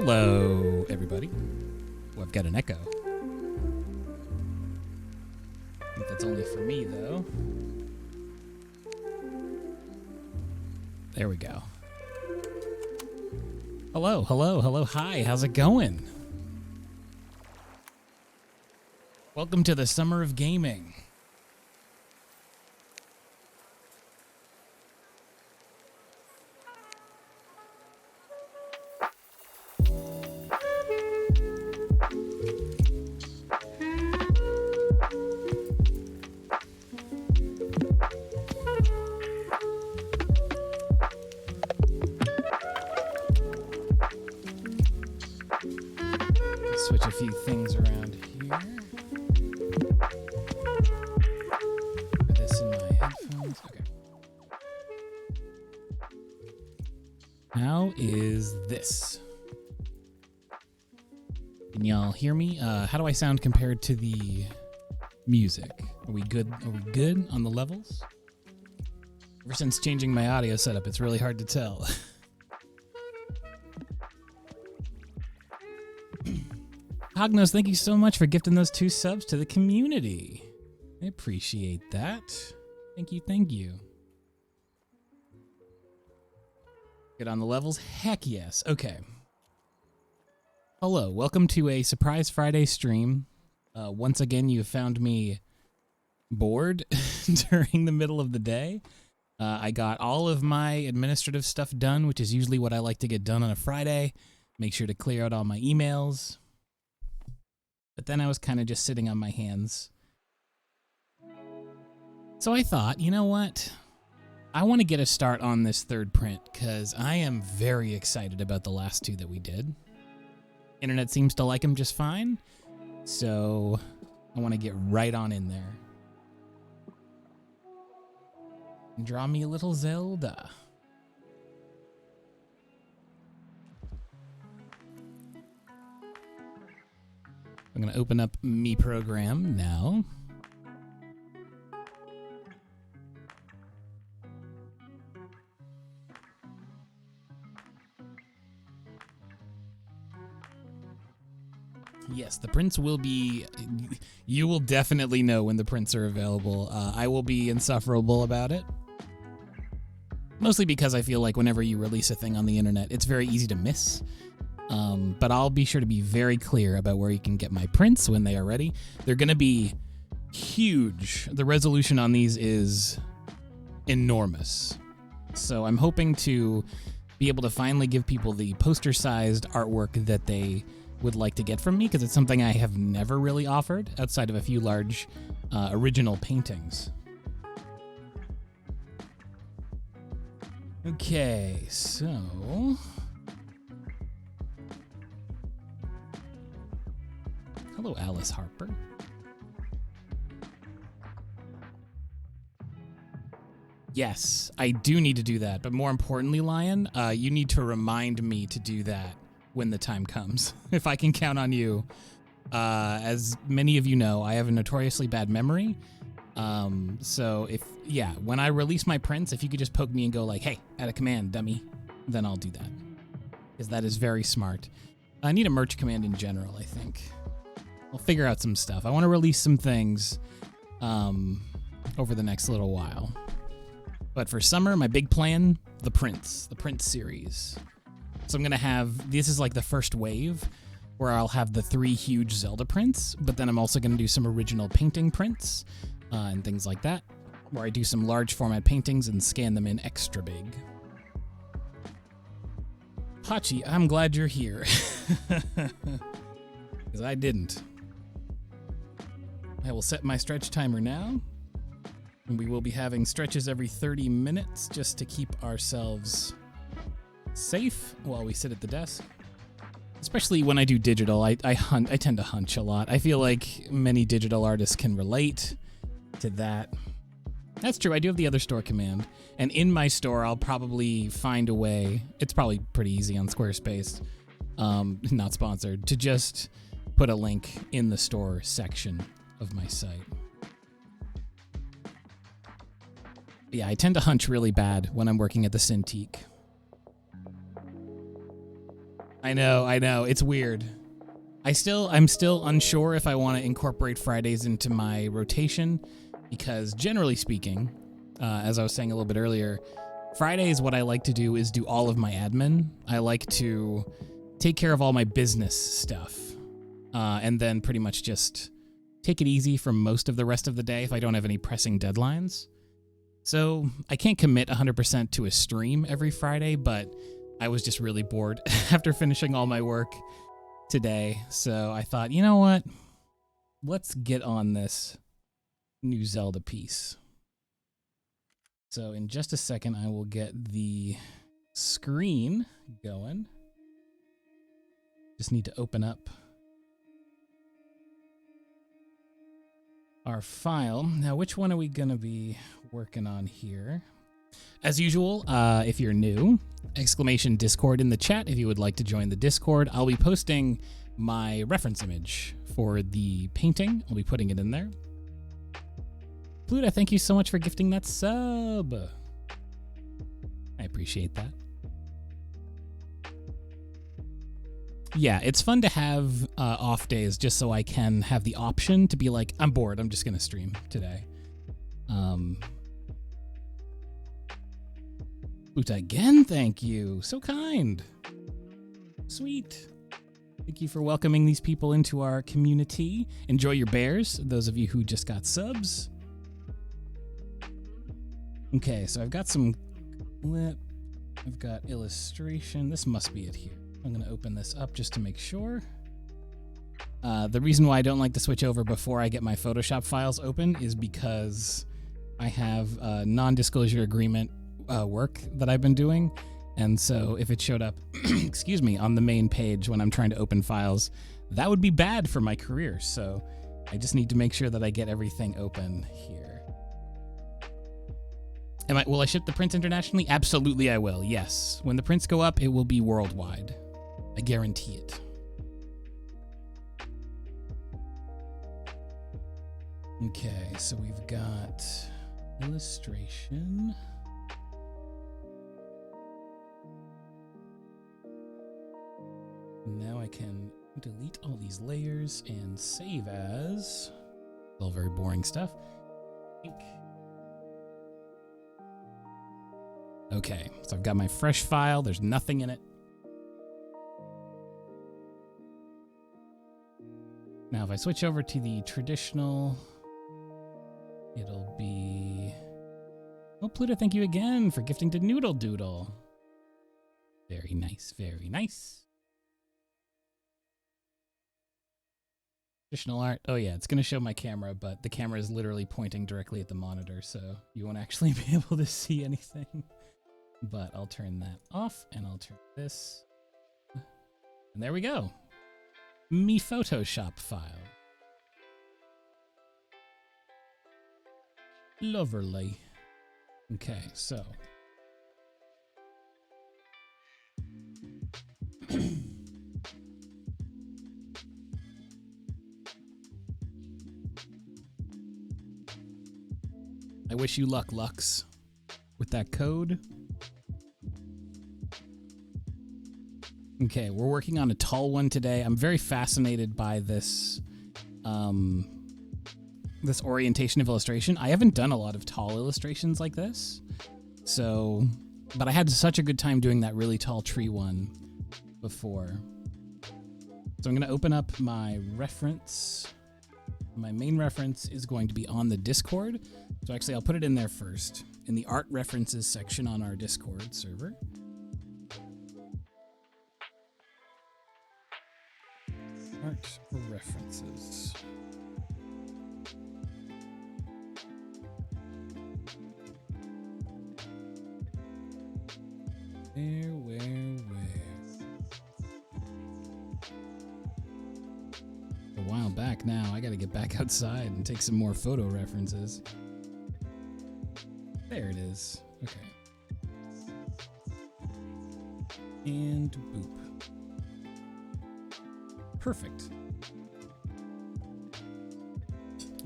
Hello, everybody. Oh, I've got an echo. I think that's only for me, though. There we go. Hello, hello, hello, hi. How's it going? Welcome to the Summer of Gaming. Switch a few things around here. Put this in my headphones. Okay. How is this? Can y'all hear me? How do I sound compared to the music? Are we good? Are we good on the levels? Ever since changing my audio setup, it's really hard to tell. Hognos, thank you so much for gifting those 2 subs to the community. I appreciate that. Thank you, thank you. Good on the levels? Heck yes. Okay. Hello, welcome to a Surprise Friday stream. Once again, you found me bored during the middle of the day. I got all of my administrative stuff done, which is usually what I like to get done on a Friday. Make sure to clear out all my emails. But then I was kind of just sitting on my hands. So I thought, you know what? I want to get a start on this 3rd print because I am very excited about the last 2 that we did. Internet seems to like them just fine. So I want to get right on in there. Draw me a little Zelda. I'm going to open up Me Program now. Yes, the prints will be... You will definitely know when the prints are available. I will be insufferable about it. Mostly because I feel like whenever you release a thing on the internet, it's very easy to miss. But I'll be sure to be very clear about where you can get my prints when they are ready. They're going to be huge. The resolution on these is enormous. So I'm hoping to be able to finally give people the poster-sized artwork that they would like to get from me, because it's something I have never really offered outside of a few large original paintings. Okay, so... Hello, Alice Harper. Yes, I do need to do that, but more importantly, Lion, you need to remind me to do that when the time comes. If I can count on you. As many of you know, I have a notoriously bad memory. So when I release my prints, if you could just poke me and go like, hey, add a command, dummy, then I'll do that. Because that is very smart. I need a merch command in general, I think. I'll figure out some stuff. I want to release some things over the next little while. But for summer, my big plan, the Print series. So I'm going to have, this is like the first wave where I'll have the 3 huge Zelda prints, but then I'm also going to do some original painting prints and things like that, where I do some large format paintings and scan them in extra big. Hachi, I'm glad you're here. Because I didn't. I will set my stretch timer now, and we will be having stretches every 30 minutes just to keep ourselves safe while we sit at the desk. Especially when I do digital, I tend to hunch a lot. I feel like many digital artists can relate to that. That's true, I do have the other store command, and in my store I'll probably find a way, it's probably pretty easy on Squarespace, not sponsored, to just put a link in the store section of my site. Yeah, I tend to hunch really bad when I'm working at the Cintiq. I know. It's weird. I'm still unsure if I want to incorporate Fridays into my rotation because generally speaking, as I was saying a little bit earlier, Fridays what I like to do is do all of my admin. I like to take care of all my business stuff and then pretty much just take it easy for most of the rest of the day if I don't have any pressing deadlines. So I can't commit 100% to a stream every Friday, but I was just really bored after finishing all my work today. So I thought, you know what? Let's get on this new Zelda piece. So in just a second, I will get the screen going. Just need to open up our file. Now, which one are we going to be working on here? As usual, if you're new, !Discord in the chat if you would like to join the Discord. I'll be posting my reference image for the painting. I'll be putting it in there. Pluto, thank you so much for gifting that sub. I appreciate that. Yeah, it's fun to have off days just so I can have the option to be like, I'm bored, I'm just going to stream today. Pluto, again, thank you. So kind. Sweet. Thank you for welcoming these people into our community. Enjoy your bears, those of you who just got subs. Okay, so I've got some clip. I've got illustration. This must be it here. I'm going to open this up just to make sure. The reason why I don't like to switch over before I get my Photoshop files open is because I have a non-disclosure agreement work that I've been doing. And so if it showed up, excuse me, on the main page when I'm trying to open files, that would be bad for my career. So I just need to make sure that I get everything open here. Will I ship the prints internationally? Absolutely I will, yes. When the prints go up, it will be worldwide. I guarantee it. Okay, so we've got illustration. Now I can delete all these layers and save as. All very boring stuff. Okay, so I've got my fresh file. There's nothing in it. Now, if I switch over to the traditional, it'll be... Oh, Pluto, thank you again for gifting to Noodle Doodle. Very nice, very nice. Traditional art. Oh, yeah, it's going to show my camera, but the camera is literally pointing directly at the monitor, so you won't actually be able to see anything. But I'll turn that off, and I'll turn this. And there we go. Me Photoshop file. Lovely. Okay, so. I wish you luck, Lux, with that code. Okay, we're working on a tall one today. I'm very fascinated by this this orientation of illustration. I haven't done a lot of tall illustrations like this. So, but I had such a good time doing that really tall tree one before. So I'm going to open up my reference. My main reference is going to be on the Discord. So actually, I'll put it in there first, in the art references section on our Discord server. Art references. Where? A while back now. I gotta get back outside and take some more photo references. There it is. Okay. And boop. Perfect.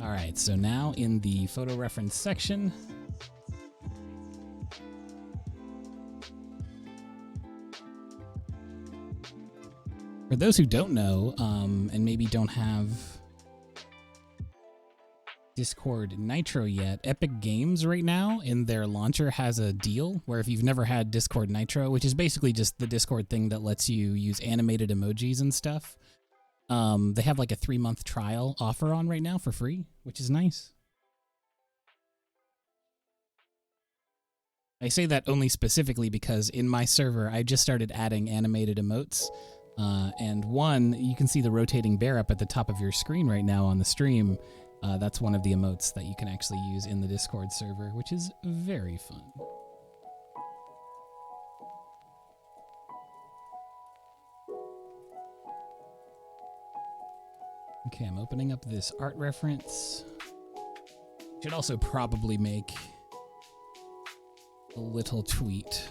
All right, so now in the photo reference section, For those who don't know, and maybe don't have Discord Nitro yet, Epic Games right now in their launcher has a deal where if you've never had Discord Nitro, which is basically just the Discord thing that lets you use animated emojis and stuff, they have like a 3-month trial offer on right now for free, which is nice. I say that only specifically because in my server, I just started adding animated emotes. And one, you can see the rotating bear up at the top of your screen right now on the stream. That's one of the emotes that you can actually use in the Discord server, which is very fun. Okay, I'm opening up this art reference. Should also probably make a little tweet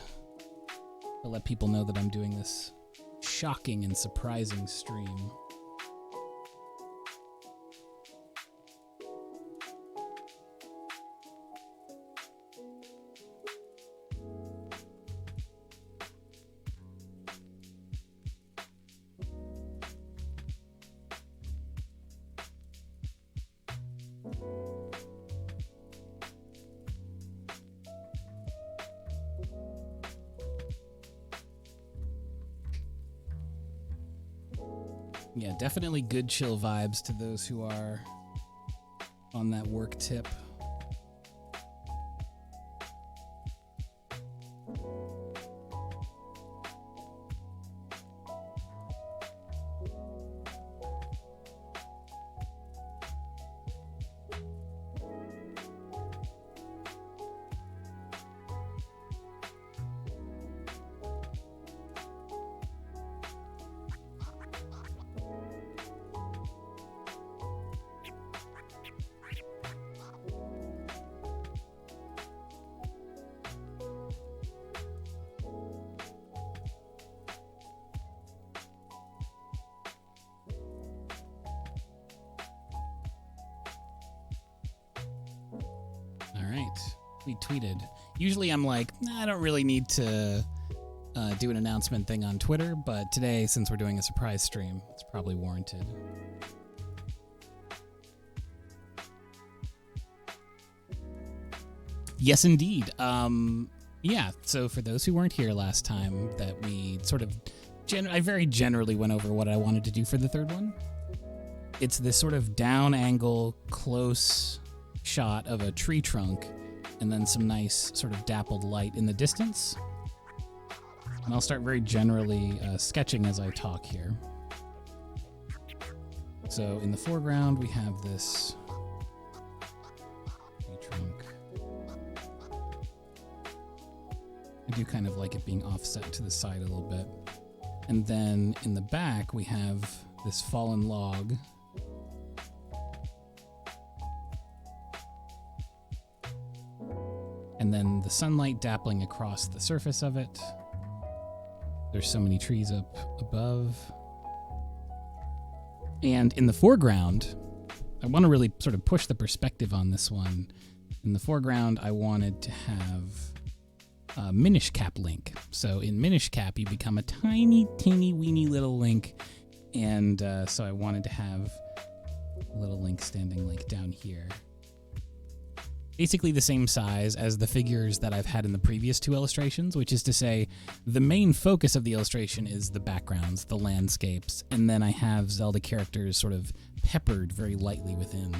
to let people know that I'm doing this shocking and surprising stream. Yeah, definitely good chill vibes to those who are on that work tip. Tweeted. Usually I'm like, nah, I don't really need to do an announcement thing on Twitter, but today, since we're doing a surprise stream, it's probably warranted. Yes, indeed. Yeah, so for those who weren't here last time, that we sort of, I very generally went over what I wanted to do for the third one. It's this sort of down angle, close shot of a tree trunk, and then some nice sort of dappled light in the distance. And I'll start very generally sketching as I talk here. So in the foreground, we have this tree trunk. I do kind of like it being offset to the side a little bit. And then in the back, we have this fallen log. And then the sunlight dappling across the surface of it. There's so many trees up above. And in the foreground, I want to really sort of push the perspective on this one. In the foreground, I wanted to have a Minish Cap Link. So in Minish Cap, you become a tiny, teeny, weeny little Link. And so I wanted to have a little Link standing like down here. Basically the same size as the figures that I've had in the previous two illustrations, which is to say the main focus of the illustration is the backgrounds, the landscapes, and then I have Zelda characters sort of peppered very lightly within.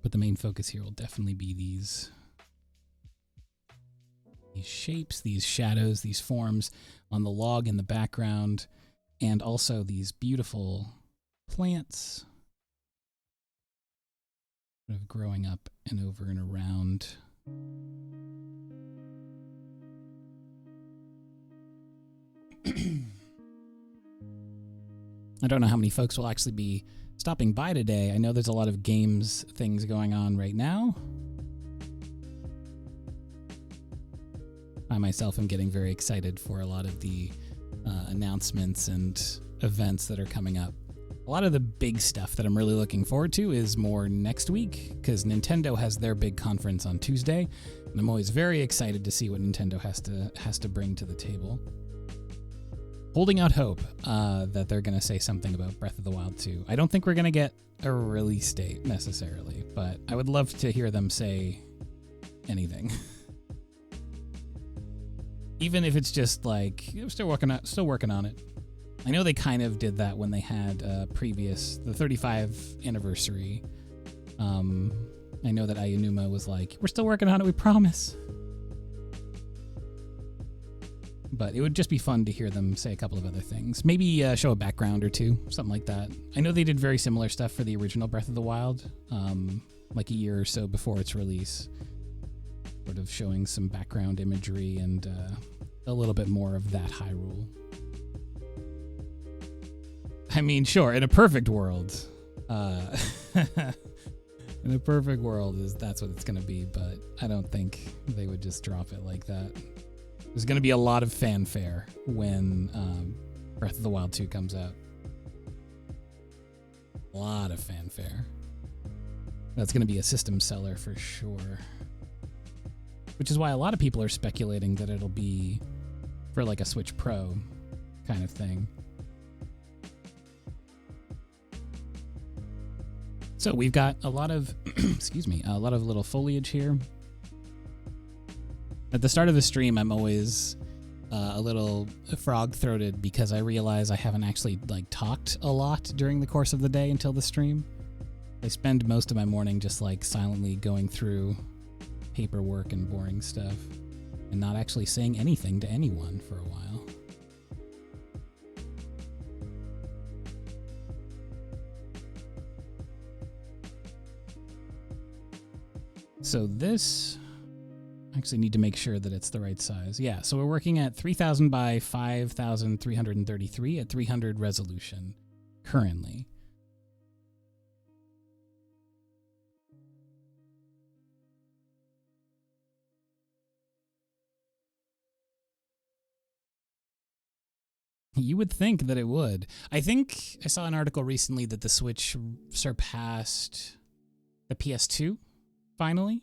But the main focus here will definitely be these shapes, these shadows, these forms on the log in the background, and also these beautiful plants sort of growing up and over and around. I don't know how many folks will actually be stopping by today. I know there's a lot of games things going on right now. I myself am getting very excited for a lot of the announcements and events that are coming up. A lot of the big stuff that I'm really looking forward to is more next week, because Nintendo has their big conference on Tuesday, and I'm always very excited to see what Nintendo has to bring to the table. Holding out hope that they're going to say something about Breath of the Wild 2. I don't think we're going to get a release date necessarily, but I would love to hear them say anything. Even if it's just like, we're still working on it. I know they kind of did that when they had the 35 anniversary. I know that Aonuma was like, we're still working on it, we promise. But it would just be fun to hear them say a couple of other things. Maybe show a background or two, something like that. I know they did very similar stuff for the original Breath of the Wild, like a year or so before its release. Sort of showing some background imagery and a little bit more of that Hyrule. I mean, sure, in a perfect world, that's what it's going to be, but I don't think they would just drop it like that. There's going to be a lot of fanfare when Breath of the Wild 2 comes out. A lot of fanfare. That's going to be a system seller for sure. Which is why a lot of people are speculating that it'll be for like a Switch Pro kind of thing. So we've got a lot of, a lot of little foliage here. At the start of the stream, I'm always a little frog-throated because I realize I haven't actually talked a lot during the course of the day until the stream. I spend most of my morning just silently going through paperwork and boring stuff and not actually saying anything to anyone for a while. So this, I actually need to make sure that it's the right size. Yeah, so we're working at 3000 by 5333 at 300 resolution currently. You would think that it would. I think I saw an article recently that the Switch surpassed the PS2 finally.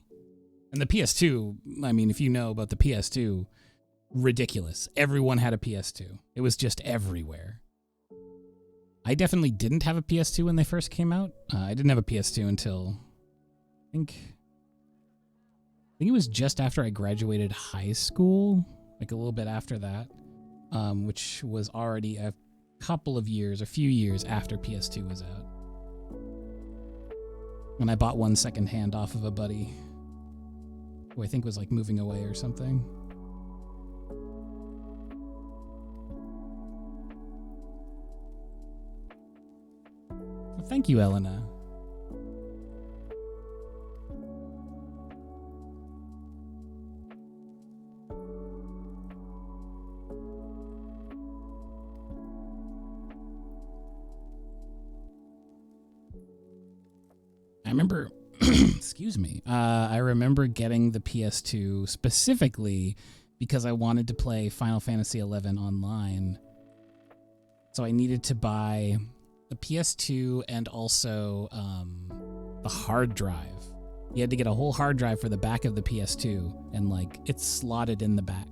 And the PS2, I mean, if you know about the PS2, ridiculous. Everyone had a PS2. It was just everywhere. I definitely didn't have a PS2 when they first came out. I didn't have a PS2 until, I think it was just after I graduated high school, a little bit after that, which was already a few years after PS2 was out. And I bought one secondhand off of a buddy who I think was moving away or something. Well, thank you, Elena. I remember, I remember getting the PS2 specifically because I wanted to play Final Fantasy XI online. So I needed to buy the PS2 and also the hard drive. You had to get a whole hard drive for the back of the PS2, and it's slotted in the back.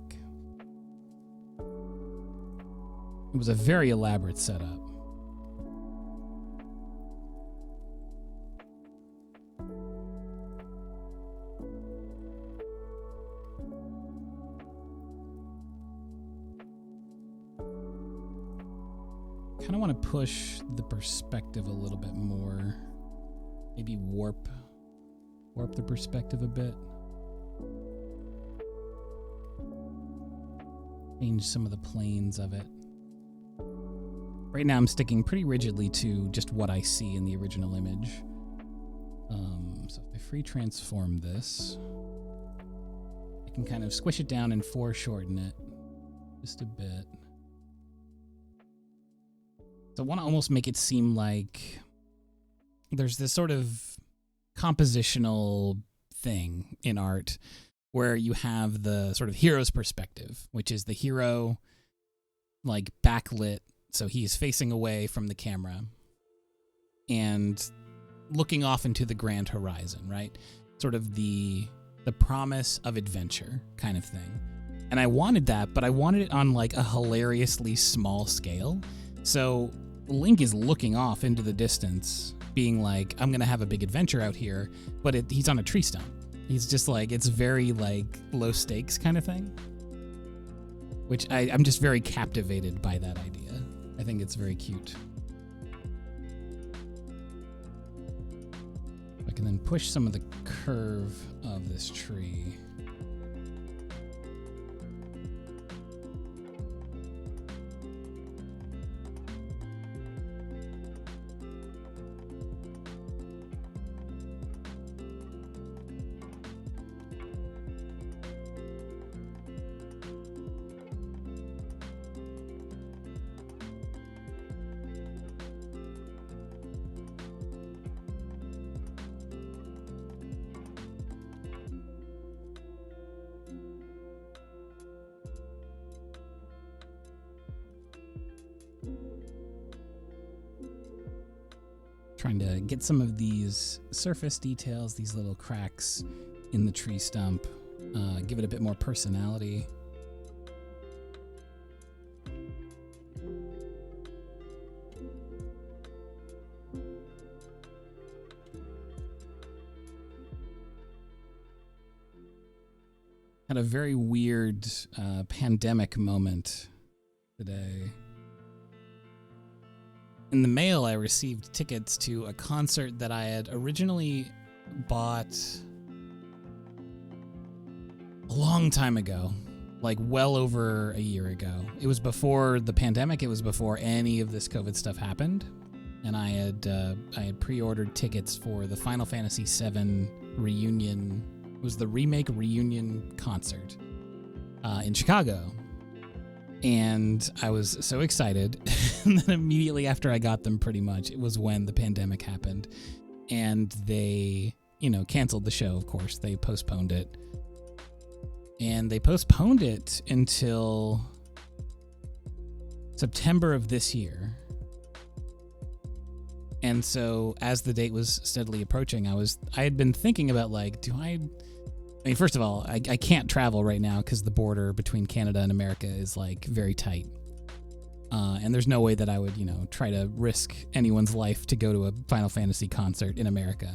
It was a very elaborate setup. I kind of want to push the perspective a little bit more. Maybe warp the perspective a bit. Change some of the planes of it. Right now I'm sticking pretty rigidly to just what I see in the original image. So if I free transform this, I can kind of squish it down and foreshorten it just a bit. So I want to almost make it seem like there's this sort of compositional thing in art where you have the sort of hero's perspective, which is the hero backlit So he is facing away from the camera and looking off into the grand horizon, right? Sort of the promise of adventure kind of thing. And I wanted that, but I wanted it on like a hilariously small scale. So Link is looking off into the distance, being like, I'm going to have a big adventure out here, but he's on a tree stump. He's just like, it's very like low stakes kind of thing, which I'm just very captivated by that idea. I think it's very cute. I can then push some of the curve of this tree. Trying to get some of these surface details, these little cracks in the tree stump, give it a bit more personality. Had a very weird pandemic moment today. In the mail, I received tickets to a concert that I had originally bought a long time ago, like well over a year ago. It was before the pandemic. It was before any of this COVID stuff happened. And I had pre-ordered tickets for the Final Fantasy VII reunion. It was the remake reunion concert in Chicago. And I was so excited. And then immediately after I got them, pretty much, it was when the pandemic happened. And they, canceled the show, of course. They postponed it. And they postponed it until September of this year. And so as the date was steadily approaching, I had been thinking about like, I mean, first of all, I can't travel right now because the border between Canada and America is like very tight. And there's no way that I would, try to risk anyone's life to go to a Final Fantasy concert in America.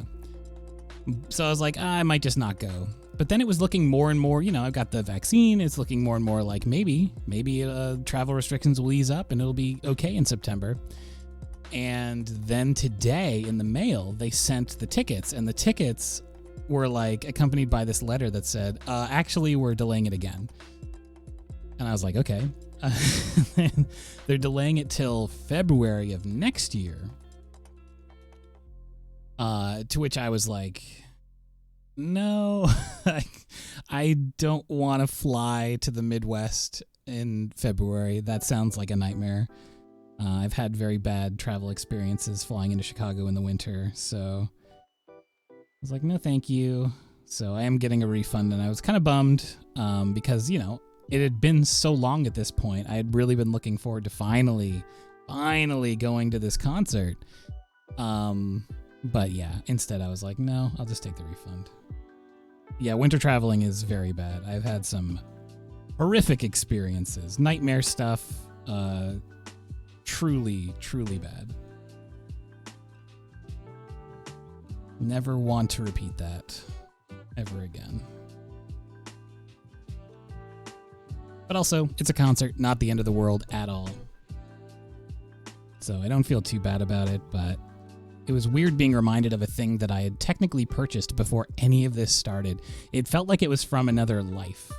So I was like, I might just not go. But then it was looking more and more, I've got the vaccine. It's looking more and more like maybe travel restrictions will ease up and it'll be okay in September. And then today in the mail, they sent the tickets, and the tickets were like accompanied by this letter that said, actually, we're delaying it again. And I was like, okay. They're delaying it till February of next year. To which I was like, no, I don't want to fly to the Midwest in February. That sounds like a nightmare. I've had very bad travel experiences flying into Chicago in the winter, so I was like, no, thank you. So I am getting a refund, and I was kind of bummed because, it had been so long at this point. I had really been looking forward to finally going to this concert. But yeah, instead I was like, no, I'll just take the refund. Yeah, winter traveling is very bad. I've had some horrific experiences, nightmare stuff, truly, truly bad. Never want to repeat that ever again. But also, it's a concert, not the end of the world at all. So I don't feel too bad about it, but it was weird being reminded of a thing that I had technically purchased before any of this started. It felt like it was from another life.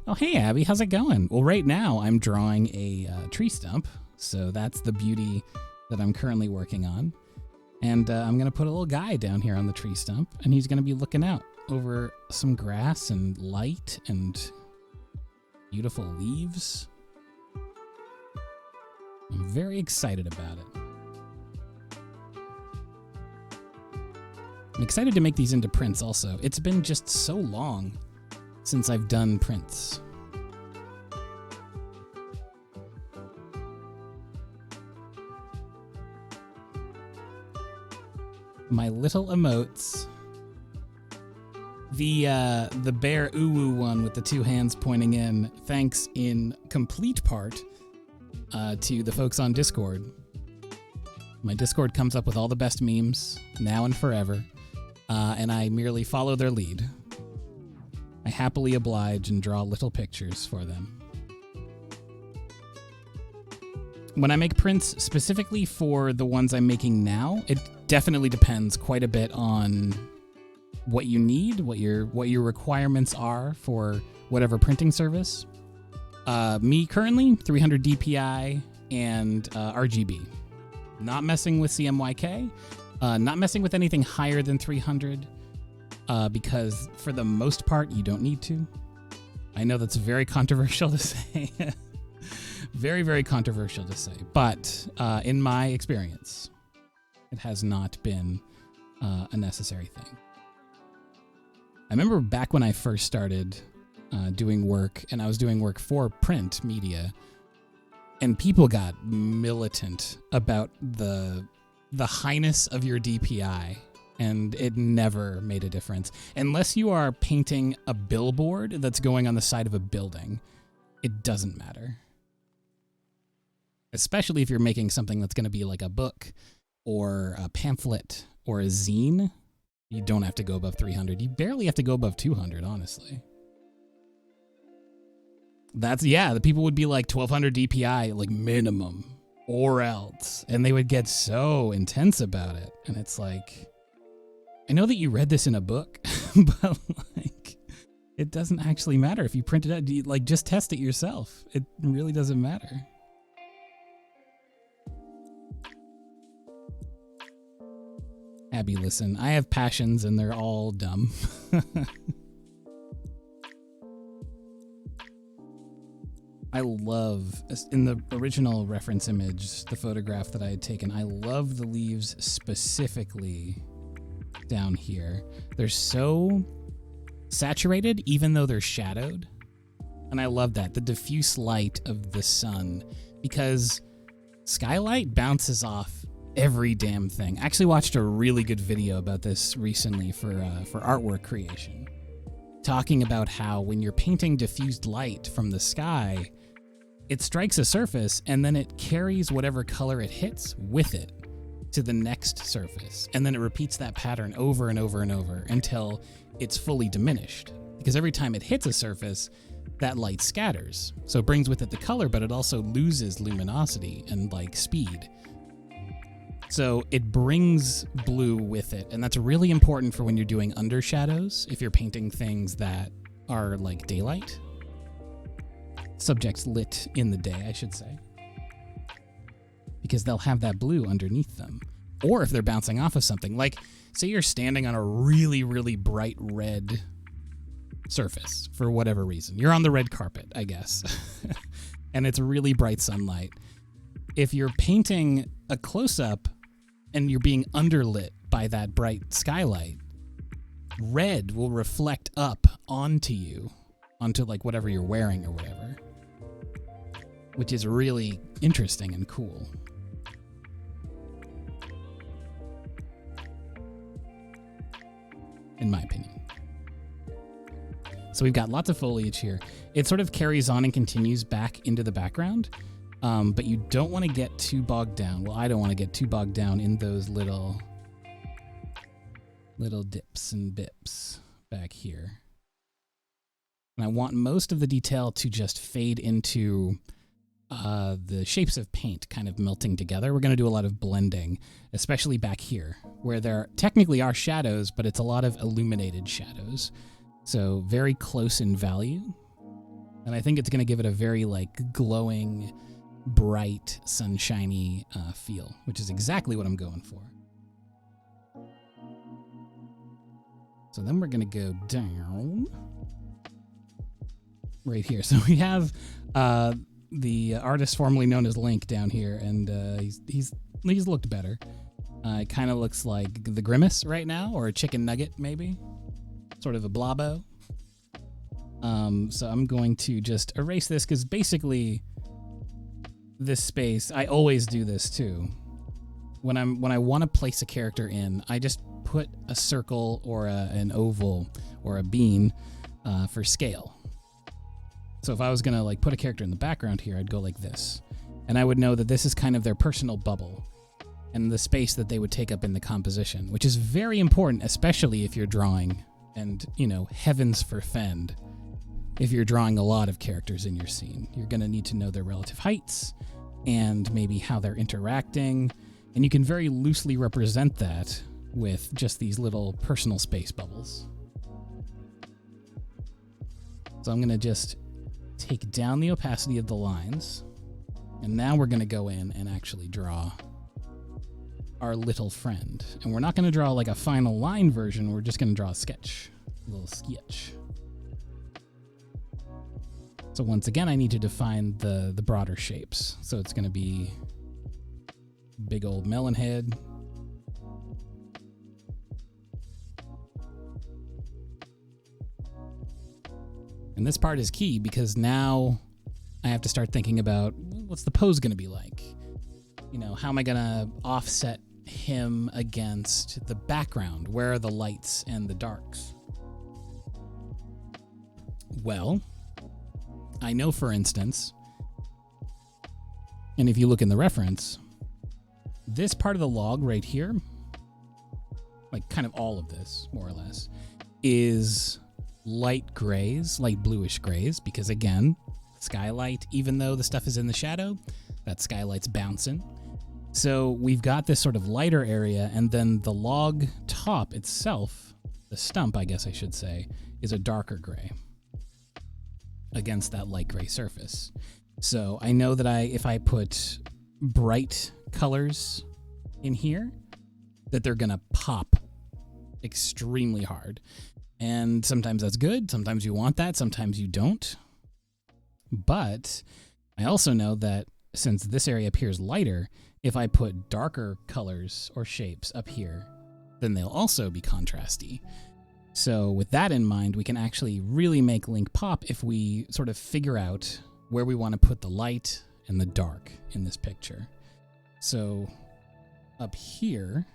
Oh, hey, Abby, how's it going? Well, right now I'm drawing a tree stump, so that's the beauty that I'm currently working on. And I'm going to put a little guy down here on the tree stump, and he's going to be looking out over some grass and light and beautiful leaves. I'm very excited about it. I'm excited to make these into prints also. It's been just so long since I've done prints. My little emotes. The bear uwu one with the two hands pointing in, thanks in complete part to the folks on Discord. My Discord comes up with all the best memes, now and forever, and I merely follow their lead. I happily oblige and draw little pictures for them. When I make prints specifically for the ones I'm making now, it definitely depends quite a bit on what you need, what your requirements are for whatever printing service. Me currently, 300 DPI and RGB. Not messing with CMYK, not messing with anything higher than 300, because for the most part, you don't need to. I know that's very controversial to say. Very, very controversial to say. But in my experience, it has not been a necessary thing. I remember back when I first started doing work, and I was doing work for print media, and people got militant about the highness of your DPI, and it never made a difference. Unless you are painting a billboard that's going on the side of a building, it doesn't matter. Especially if you're making something that's going to be like a book or a pamphlet or a zine, you don't have to go above 300. You barely have to go above 200, honestly. The people would be like 1200 DPI, like minimum, or else. And they would get so intense about it. And it's like, I know that you read this in a book, but like, it doesn't actually matter if you print it out. Like, just test it yourself. It really doesn't matter. Abby, listen, I have passions and they're all dumb. I love, in the original reference image, the photograph that I had taken, I love the leaves specifically down here. They're so saturated, even though they're shadowed. And I love that, the diffuse light of the sun, because skylight bounces off every damn thing. I actually watched a really good video about this recently for artwork creation, talking about how when you're painting diffused light from the sky, it strikes a surface and then it carries whatever color it hits with it to the next surface. And then it repeats that pattern over and over and over until it's fully diminished. Because every time it hits a surface, that light scatters. So it brings with it the color, but it also loses luminosity and like speed. So it brings blue with it, and that's really important for when you're doing undershadows, if you're painting things that are like daylight. Subjects lit in the day, I should say. Because they'll have that blue underneath them. Or if they're bouncing off of something, like say you're standing on a really, really bright red surface for whatever reason. You're on the red carpet, I guess. And it's really bright sunlight. If you're painting a close-up and you're being underlit by that bright skylight, red will reflect up onto you, onto like whatever you're wearing or whatever, which is really interesting and cool. In my opinion. So we've got lots of foliage here. It sort of carries on and continues back into the background. But you don't want to get too bogged down. Well, I don't want to get too bogged down in those little dips and bips back here. And I want most of the detail to just fade into the shapes of paint kind of melting together. We're going to do a lot of blending, especially back here, where there technically are shadows, but it's a lot of illuminated shadows. So very close in value. And I think it's going to give it a very like glowing, bright, sunshiny feel, which is exactly what I'm going for. So then we're going to go down right here. So we have the artist formerly known as Link down here, and he's looked better. It kind of looks like the Grimace right now, or a chicken nugget maybe, sort of a blobbo. So I'm going to just erase this because basically this space, I always do this too. when I want to place a character in, I just put a circle or an oval or a bean for scale. So if I was gonna like put a character in the background here, I'd go like this, and I would know that this is kind of their personal bubble and the space that they would take up in the composition, which is very important, especially if you're drawing, and heavens forfend, if you're drawing a lot of characters in your scene. You're gonna need to know their relative heights and maybe how they're interacting. And you can very loosely represent that with just these little personal space bubbles. So I'm going to just take down the opacity of the lines. And now we're going to go in and actually draw our little friend. And we're not going to draw like a final line version. We're just going to draw a sketch, a little sketch. So once again, I need to define the broader shapes. So it's going to be big old melon head. And this part is key because now I have to start thinking about what's the pose going to be like? How am I going to offset him against the background? Where are the lights and the darks? Well, I know, for instance, and if you look in the reference, this part of the log right here, like kind of all of this, more or less, is light grays, light bluish grays, because again, skylight, even though the stuff is in the shadow, that skylight's bouncing. So we've got this sort of lighter area, and then the log top itself, the stump, I guess I should say, is a darker gray against that light gray surface. So I know that if I put bright colors in here, that they're gonna pop extremely hard. And sometimes that's good, sometimes you want that, sometimes you don't. But I also know that since this area appears lighter, if I put darker colors or shapes up here, then they'll also be contrasty. So with that in mind, we can actually really make Link pop if we sort of figure out where we want to put the light and the dark in this picture. So up here,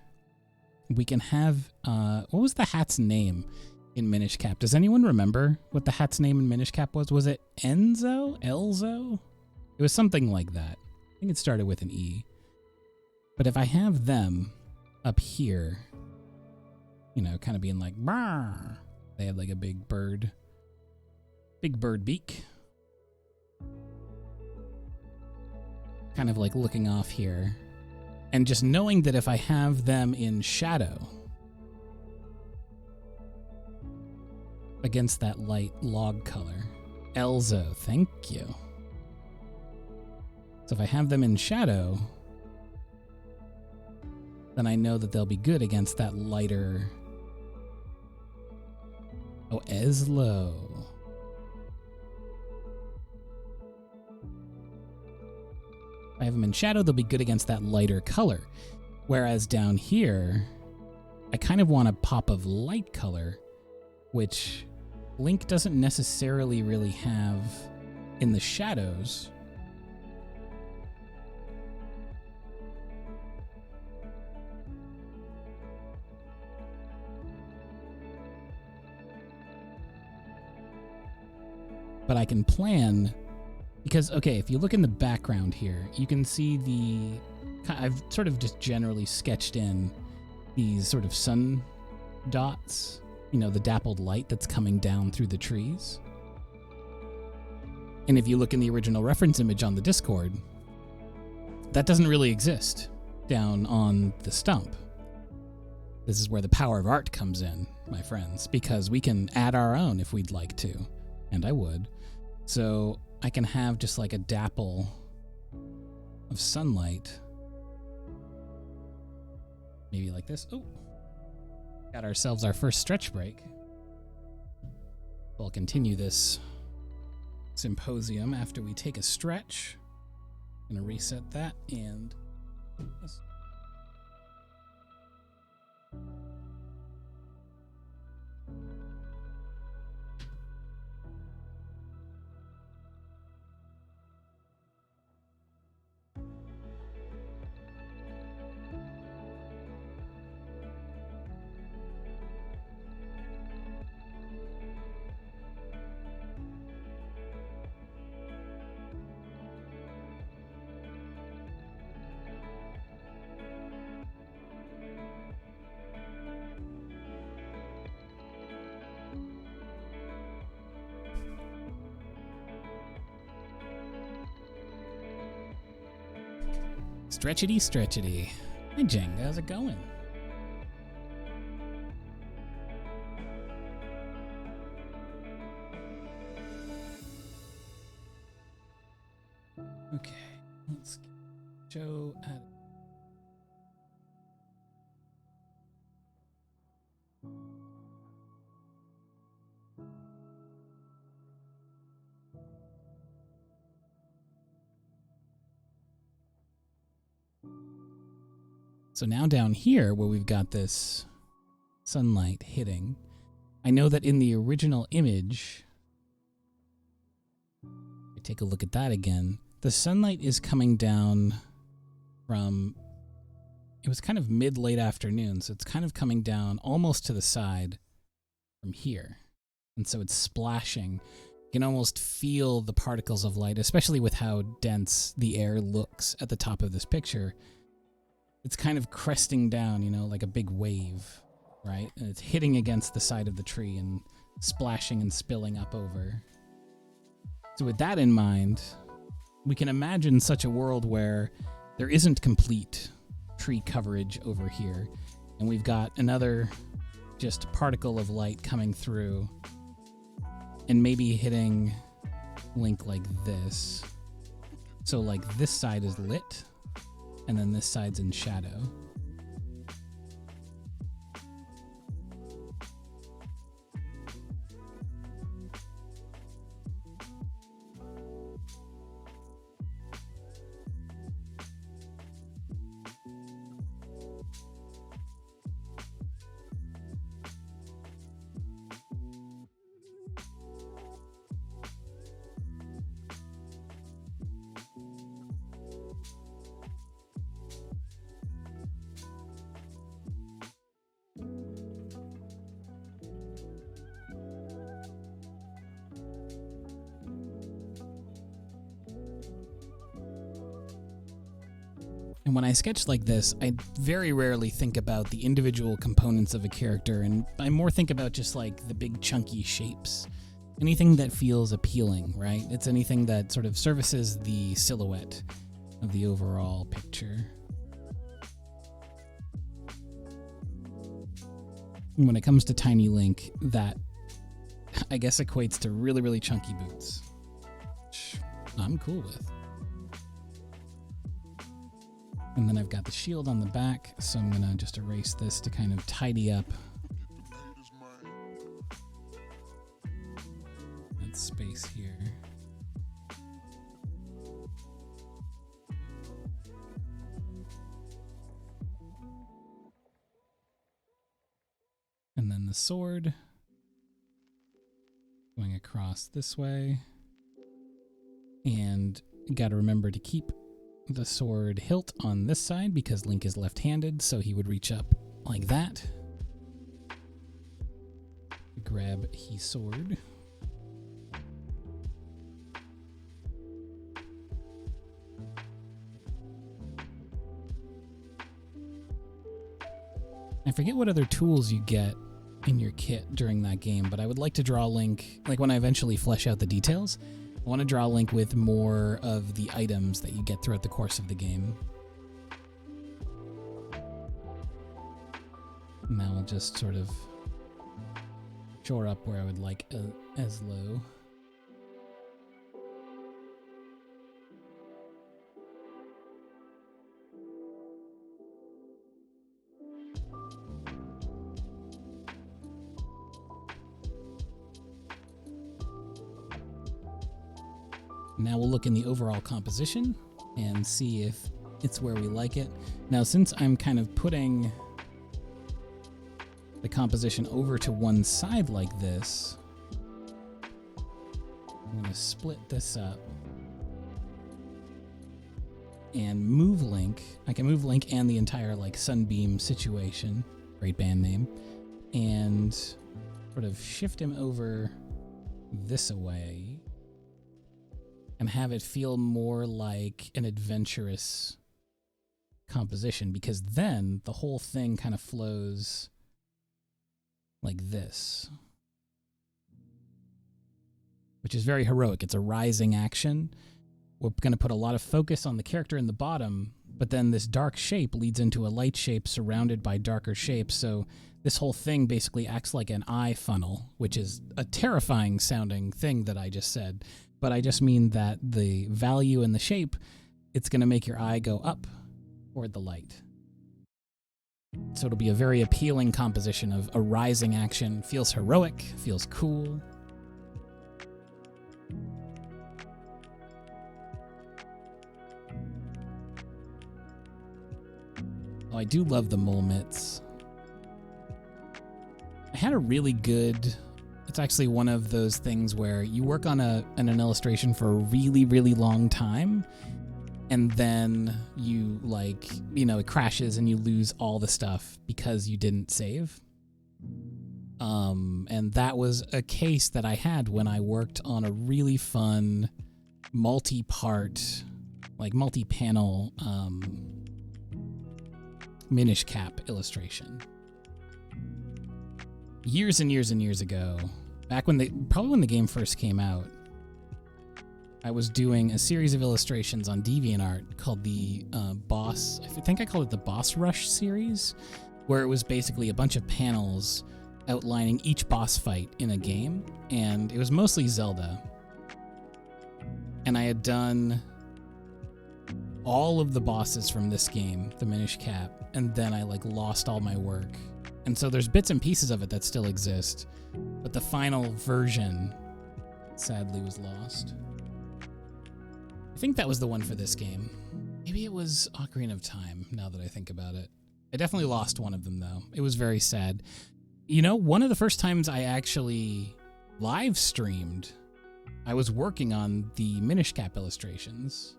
we can have, what was the hat's name in Minish Cap? Does anyone remember what the hat's name in Minish Cap was? Was it Enzo? Elzo? It was something like that. I think it started with an E. But if I have them up here, kind of being like, brr, they have like a big bird beak. Kind of like looking off here. And just knowing that if I have them in shadow against that light log color. Elzo, thank you. So if I have them in shadow, then I know that they'll be good against that lighter... Oh, Eslo. If I have them in shadow, they'll be good against that lighter color. Whereas down here, I kind of want a pop of light color, which Link doesn't necessarily really have in the shadows. But I can plan, because, okay, if you look in the background here, you can see I've sort of just generally sketched in these sort of sun dots, the dappled light that's coming down through the trees. And if you look in the original reference image on the Discord, that doesn't really exist down on the stump. This is where the power of art comes in, my friends, because we can add our own if we'd like to, and I would. So I can have just like a dapple of sunlight. Maybe like this. Oh, got ourselves our first stretch break. We'll continue this symposium after we take a stretch. I'm gonna reset that and... Stretchity, stretchity. Hi, Jenga. How's it going? Okay, let's show at So now down here where we've got this sunlight hitting, I know that in the original image, if I take a look at that again, the sunlight is coming down from, it was kind of mid-late afternoon, so it's kind of coming down almost to the side from here. And so it's splashing. You can almost feel the particles of light, especially with how dense the air looks at the top of this picture. It's kind of cresting down, you know, like a big wave, right? And it's hitting against the side of the tree and splashing and spilling up over. So with that in mind, we can imagine such a world where there isn't complete tree coverage over here, and we've got another just particle of light coming through and maybe hitting Link like this. So like this side is lit, and then this side's in shadow. And when I sketch like this, I very rarely think about the individual components of a character, and I more think about just like the big chunky shapes. Anything that feels appealing, right? It's anything that sort of services the silhouette of the overall picture. And when it comes to Tiny Link, that I guess equates to really, really chunky boots, which I'm cool with. And then I've got the shield on the back, so I'm gonna just erase this to kind of tidy up that space here. And then the sword going across this way. And you gotta remember to keep the sword hilt on this side because Link is left-handed, so he would reach up like that. Grab his sword. I forget what other tools you get in your kit during that game, but I would like to draw Link, like when I eventually flesh out the details, I want to draw Link with more of the items that you get throughout the course of the game. Now I'll just sort of shore up where I would like Eslo. Now we'll look in the overall composition and see if it's where we like it. Now, since I'm kind of putting the composition over to one side like this, I'm going to split this up and move Link. I can move Link and the entire like Sunbeam situation, great band name, and sort of shift him over this away and have it feel more like an adventurous composition, because then the whole thing kind of flows like this, which is very heroic. It's a rising action. We're going to put a lot of focus on the character in the bottom, but then this dark shape leads into a light shape surrounded by darker shapes. So this whole thing basically acts like an eye funnel, which is a terrifying sounding thing that I just said. But I just mean that the value in the shape, it's going to make your eye go up toward the light. So it'll be a very appealing composition of a rising action. Feels heroic, feels cool. Oh, I do love the mole mitts. I had a really good... It's actually one of those things where you work on an illustration for a really, really long time, and then you, like, you know, it crashes and you lose all the stuff because you didn't save. And that was a case that I had when I worked on a really fun multi-part, like multi-panel Minish Cap illustration. Years and years and years ago, back when probably when the game first came out, I was doing a series of illustrations on DeviantArt called the Boss, I think I called it the Boss Rush series, where it was basically a bunch of panels outlining each boss fight in a game, and it was mostly Zelda. And I had done all of the bosses from this game, the Minish Cap, and then I like lost all my work. And so there's bits and pieces of it that still exist, but the final version sadly was lost. I think that was the one for this game. Maybe it was Ocarina of Time, now that I think about it. I definitely lost one of them, though. It was very sad. You know, one of the first times I actually live streamed, I was working on the Minish Cap illustrations.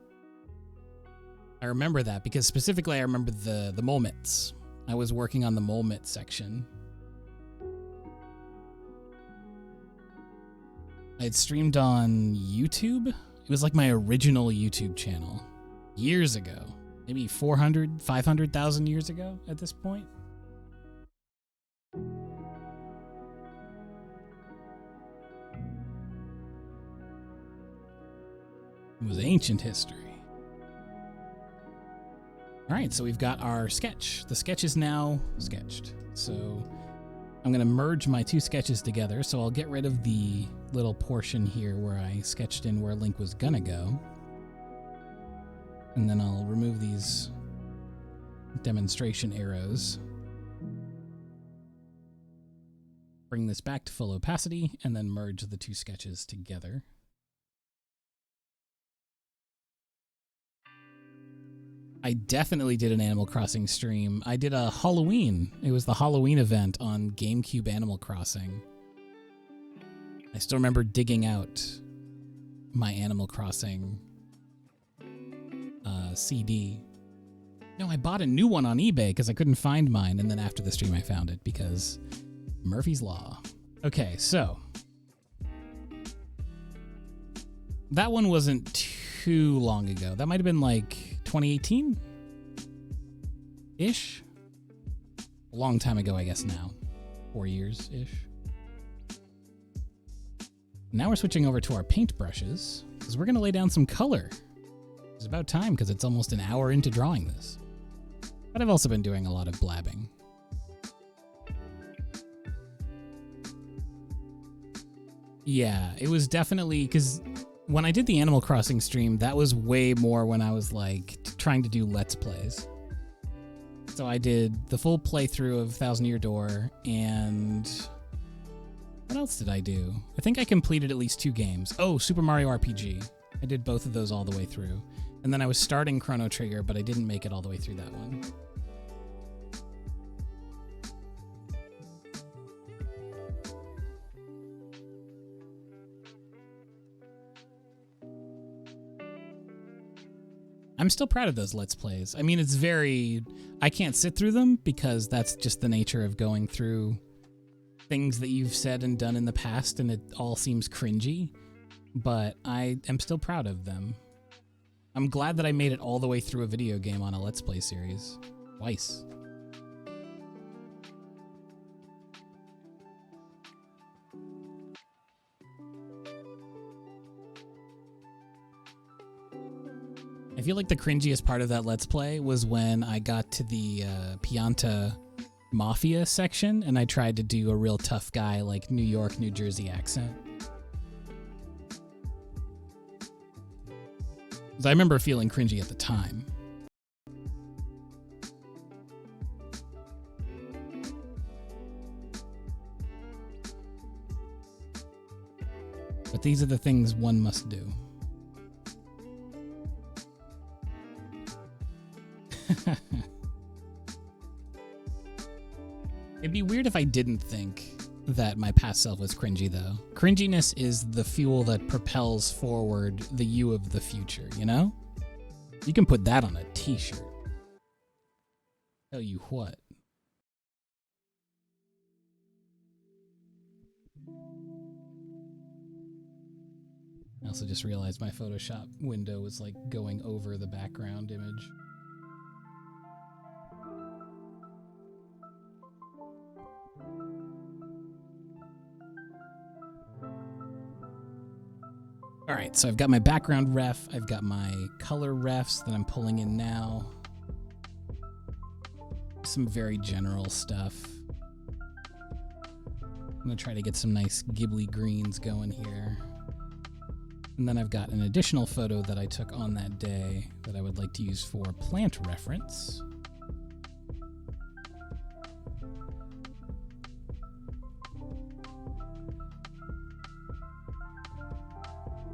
I remember that because specifically I remember the mole mitts. I was working on the mole mitt section. I had streamed on YouTube. It was like my original YouTube channel years ago. Maybe 400, 500,000 years ago at this point. It was ancient history. All right, so we've got our sketch. The sketch is now sketched. So I'm going to merge my two sketches together. So I'll get rid of the little portion here where I sketched in where Link was going to go. And then I'll remove these demonstration arrows. Bring this back to full opacity and then merge the two sketches together. I definitely did an Animal Crossing stream. I did a Halloween. It was the Halloween event on GameCube Animal Crossing. I still remember digging out my Animal Crossing CD. No, I bought a new one on eBay because I couldn't find mine, and then after the stream I found it because Murphy's Law. Okay, so that one wasn't too long ago. That might have been like 2018-ish? A long time ago, I guess now. 4 years-ish. Now we're switching over to our paintbrushes, because we're going to lay down some color. It's about time, because it's almost an hour into drawing this. But I've also been doing a lot of blabbing. Yeah, it was definitely, because when I did the Animal Crossing stream, that was way more when I was like trying to do Let's Plays. So I did the full playthrough of Thousand Year Door, and what else did I do? I think I completed at least 2 games. Oh, Super Mario RPG. I did both of those all the way through. And then I was starting Chrono Trigger, but I didn't make it all the way through that one. I'm still proud of those Let's Plays. I mean, it's very... I can't sit through them because that's just the nature of going through things that you've said and done in the past, and it all seems cringy. But I am still proud of them. I'm glad that I made it all the way through a video game on a Let's Play series. Twice. I feel like the cringiest part of that Let's Play was when I got to the Pianta Mafia section and I tried to do a real tough guy, like New York, New Jersey accent. 'Cause I remember feeling cringy at the time. But these are the things one must do. It'd be weird if I didn't think that my past self was cringy, though. Cringiness is the fuel that propels forward the you of the future, you know? You can put that on a t-shirt. Tell you what. I also just realized my Photoshop window was like going over the background image. All right, so I've got my background ref, I've got my color refs that I'm pulling in now. Some very general stuff. I'm gonna try to get some nice Ghibli greens going here. And then I've got an additional photo that I took on that day that I would like to use for plant reference.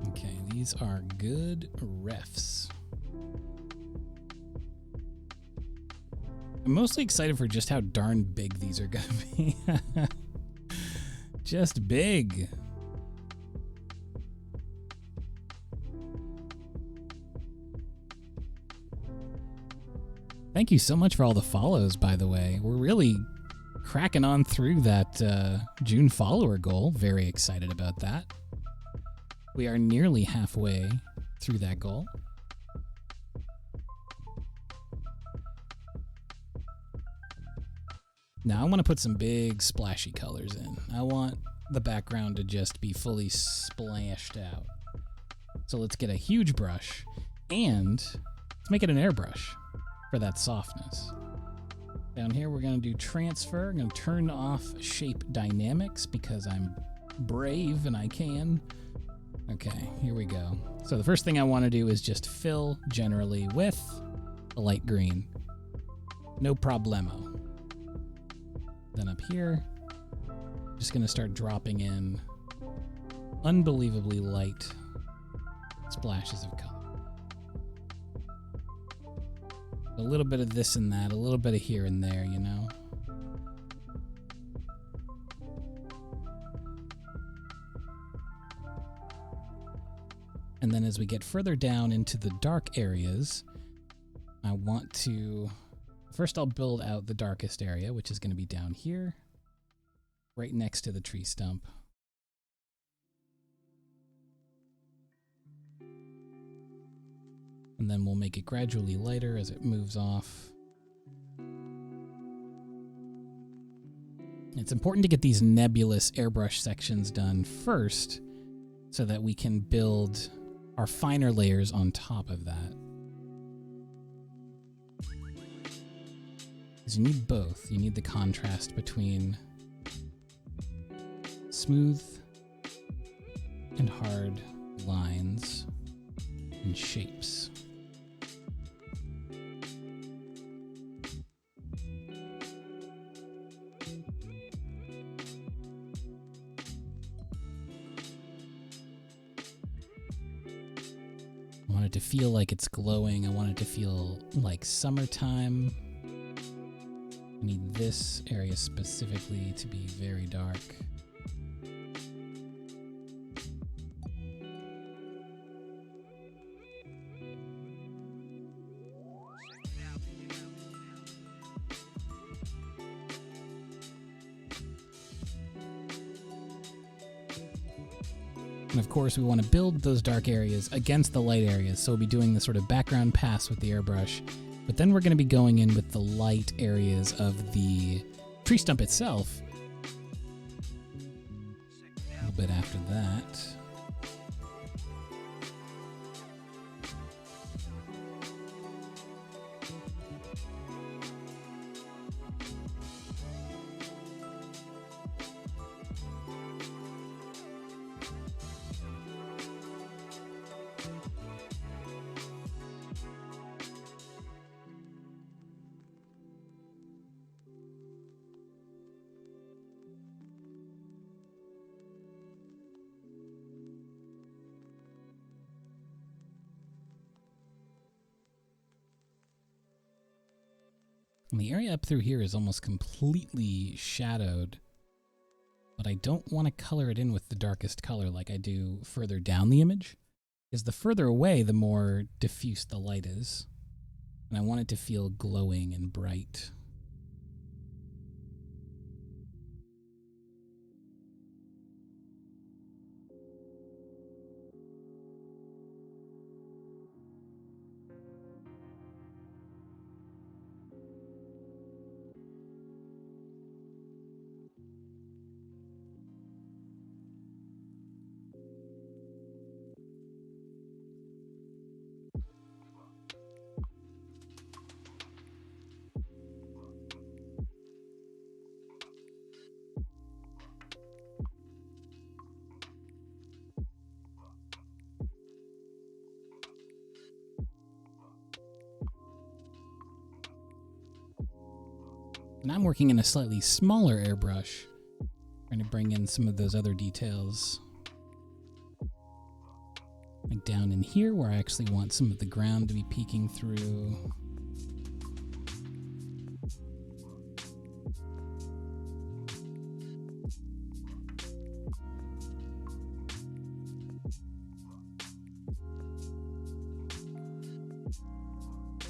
Okay, these are good refs. I'm mostly excited for just how darn big these are gonna be. Just big. Thank you so much for all the follows, by the way. We're really cracking on through that June follower goal. Very excited about that. We are nearly halfway through that goal. Now I want to put some big splashy colors in. I want the background to just be fully splashed out. So let's get a huge brush and let's make it an airbrush for that softness. Down here we're going to do transfer. I'm going to turn off shape dynamics because I'm brave and I can. Okay, here we go. So the first thing I want to do is just fill generally with a light green. No problemo. Then up here, just going to start dropping in unbelievably light splashes of color. A little bit of this and that, a little bit of here and there, you know? And then as we get further down into the dark areas, I want to... First I'll build out the darkest area, which is going to be down here, right next to the tree stump. And then we'll make it gradually lighter as it moves off. It's important to get these nebulous airbrush sections done first so that we can build our finer layers on top of that. Because you need both. You need the contrast between smooth and hard lines and shapes. I want it to feel like it's glowing. I want it to feel like summertime. I need this area specifically to be very dark. And of course, we want to build those dark areas against the light areas. So we'll be doing the sort of background pass with the airbrush, but then we're going to be going in with the light areas of the tree stump itself. A little bit after that. And the area up through here is almost completely shadowed, but I don't want to color it in with the darkest color like I do further down the image, because the further away, the more diffuse the light is. And I want it to feel glowing and bright. And I'm working in a slightly smaller airbrush, trying to bring in some of those other details. Like down in here where I actually want some of the ground to be peeking through.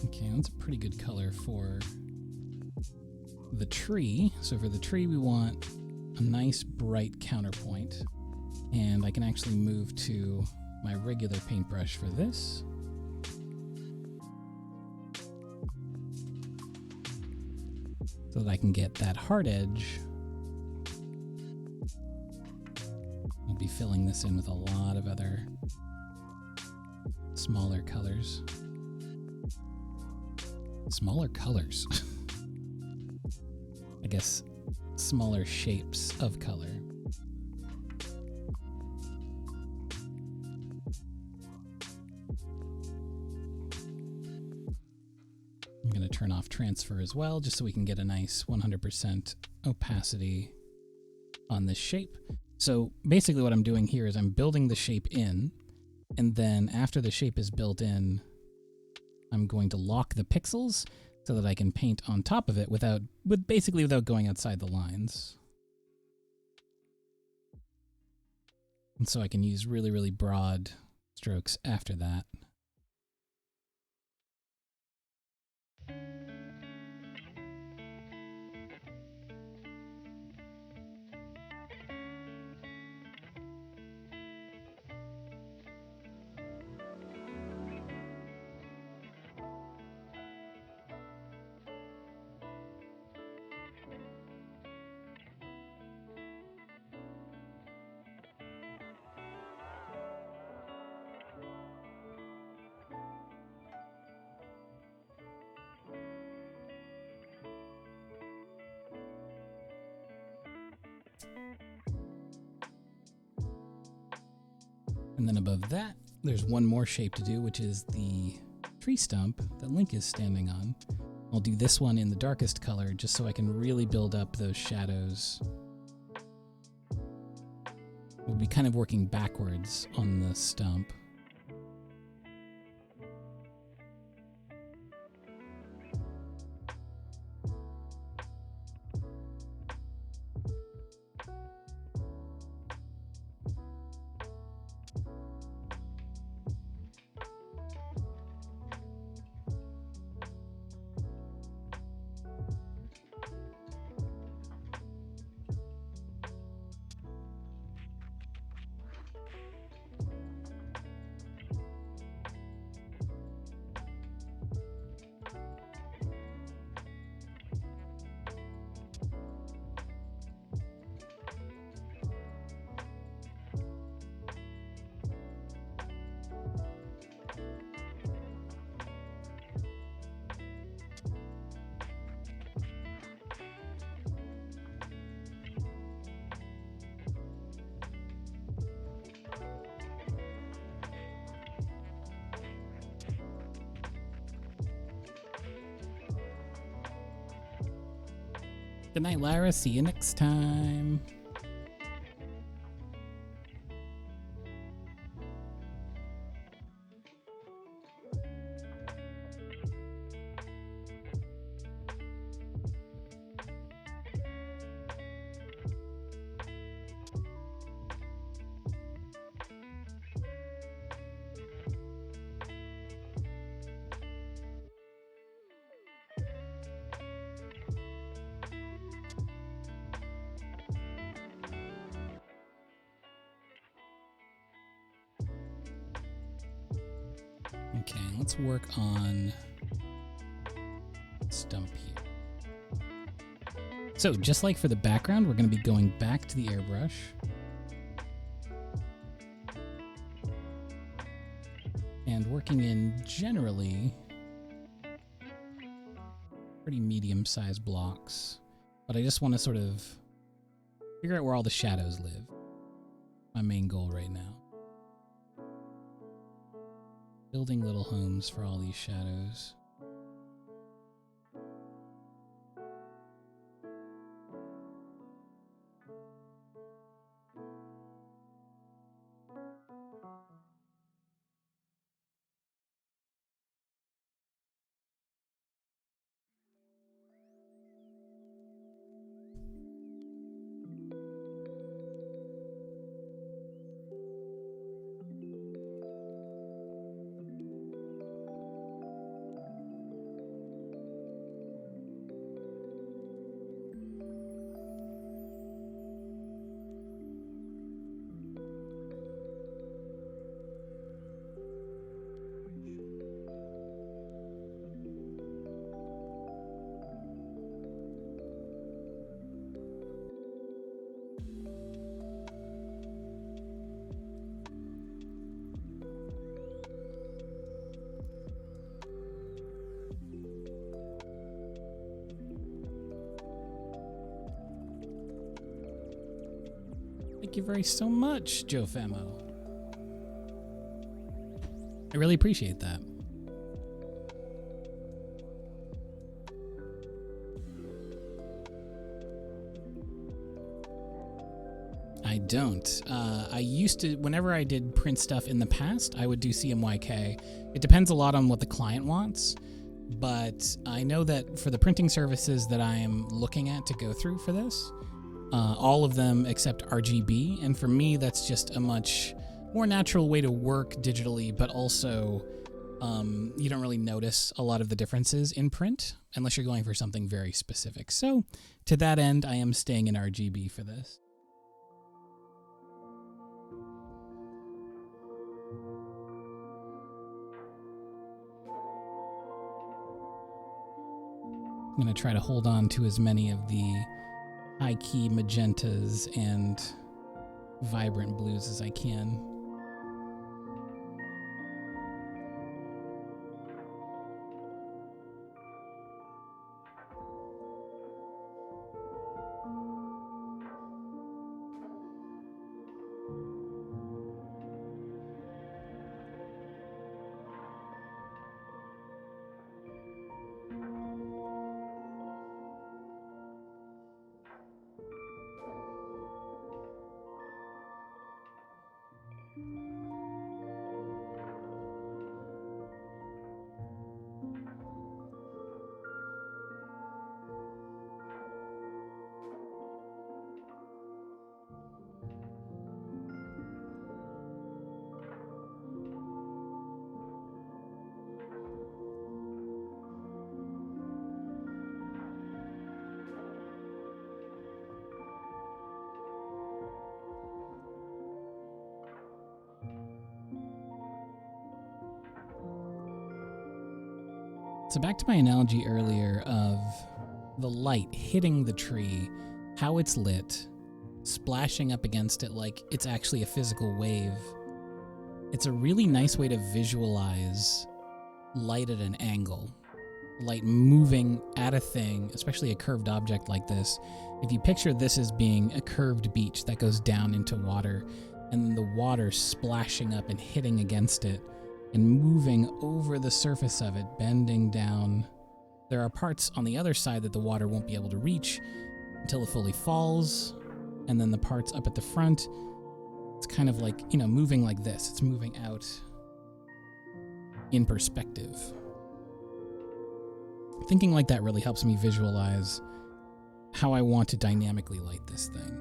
Okay, that's a pretty good color for the tree. So for the tree, we want a nice bright counterpoint. And I can actually move to my regular paintbrush for this. So that I can get that hard edge. I'll be filling this in with a lot of other smaller colors. Smaller colors. I guess smaller shapes of color. I'm going to turn off transfer as well, just so we can get a nice 100% opacity on this shape. So basically what I'm doing here is I'm building the shape in, and then after the shape is built in, I'm going to lock the pixels so that I can paint on top of it without going outside the lines. And so I can use really, really broad strokes after that. And then above that, there's one more shape to do, which is the tree stump that Link is standing on. I'll do this one in the darkest color just so I can really build up those shadows. We'll be kind of working backwards on the stump. Good night, Lyra. See you next time. let's work on stump here. So just like for the background, we're going to be going back to the airbrush. And working in generally pretty medium-sized blocks. But I just want to sort of figure out where all the shadows live. My main goal right now. Building little homes for all these shadows. Thank you very so much, Joe Famo. I really appreciate that. I don't. I used to, whenever I did print stuff in the past, I would do CMYK. It depends a lot on what the client wants, but I know that for the printing services that I am looking at to go through for this, all of them accept RGB, and for me, that's just a much more natural way to work digitally, but also you don't really notice a lot of the differences in print unless you're going for something very specific. So to that end, I am staying in RGB for this. I'm going to try to hold on to as many of the high-key magentas and vibrant blues as I can. So back to my analogy earlier of the light hitting the tree, how it's lit, splashing up against it like it's actually a physical wave. It's a really nice way to visualize light at an angle. Light moving at a thing, especially a curved object like this. If you picture this as being a curved beach that goes down into water, and the water splashing up and hitting against it, and moving over the surface of it, bending down. There are parts on the other side that the water won't be able to reach until it fully falls, and then the parts up at the front, it's kind of like, moving like this. It's moving out in perspective. Thinking like that really helps me visualize how I want to dynamically light this thing.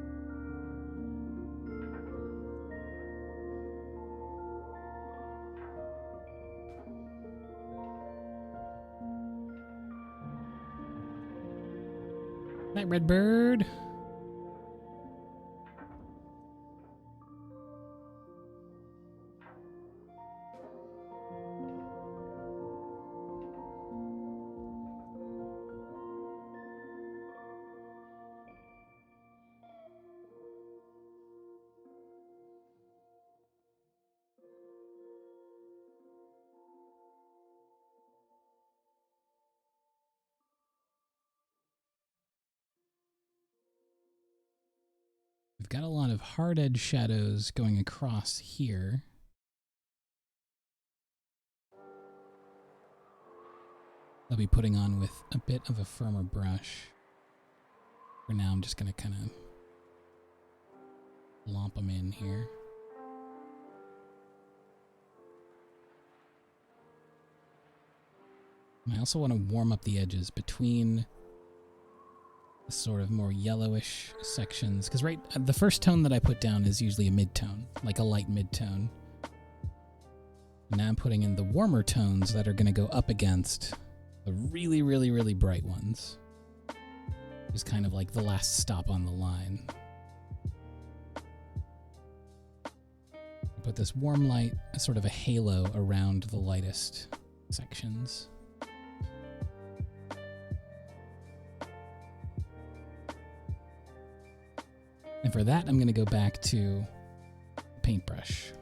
Night, Redbird. we've got a lot of hard edge shadows going across here. I'll be putting on with a bit of a firmer brush. For now, I'm just going to kind of lump them in here. And I also want to warm up the edges between the sort of more yellowish sections. Because the first tone that I put down is usually a mid-tone, like a light mid-tone. Now I'm putting in the warmer tones that are going to go up against the really, really, really bright ones. It's kind of like the last stop on the line. Put this warm light as sort of a halo around the lightest sections. And for that, I'm going to go back to paintbrush.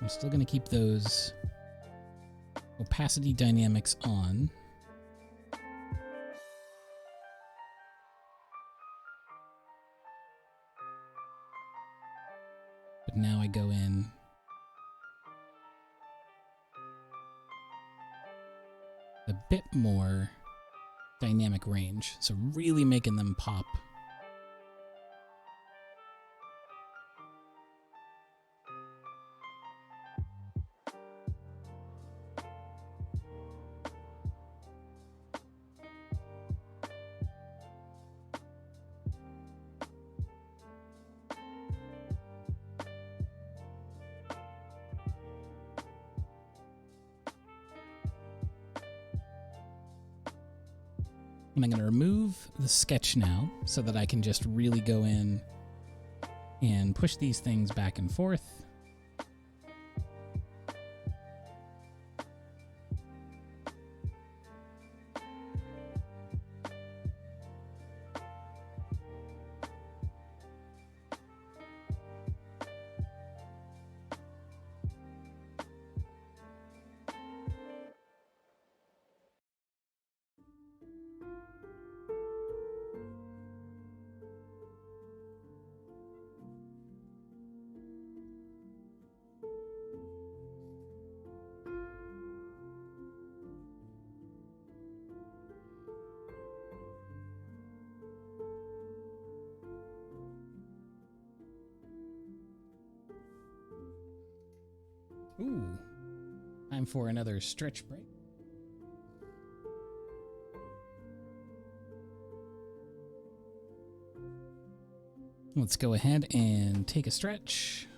I'm still going to keep those opacity dynamics on. But now I go in a bit more dynamic range, so really making them pop. And I'm going to remove the sketch now so that I can just really go in and push these things back and forth. Ooh, time for another stretch break. Let's go ahead and take a stretch.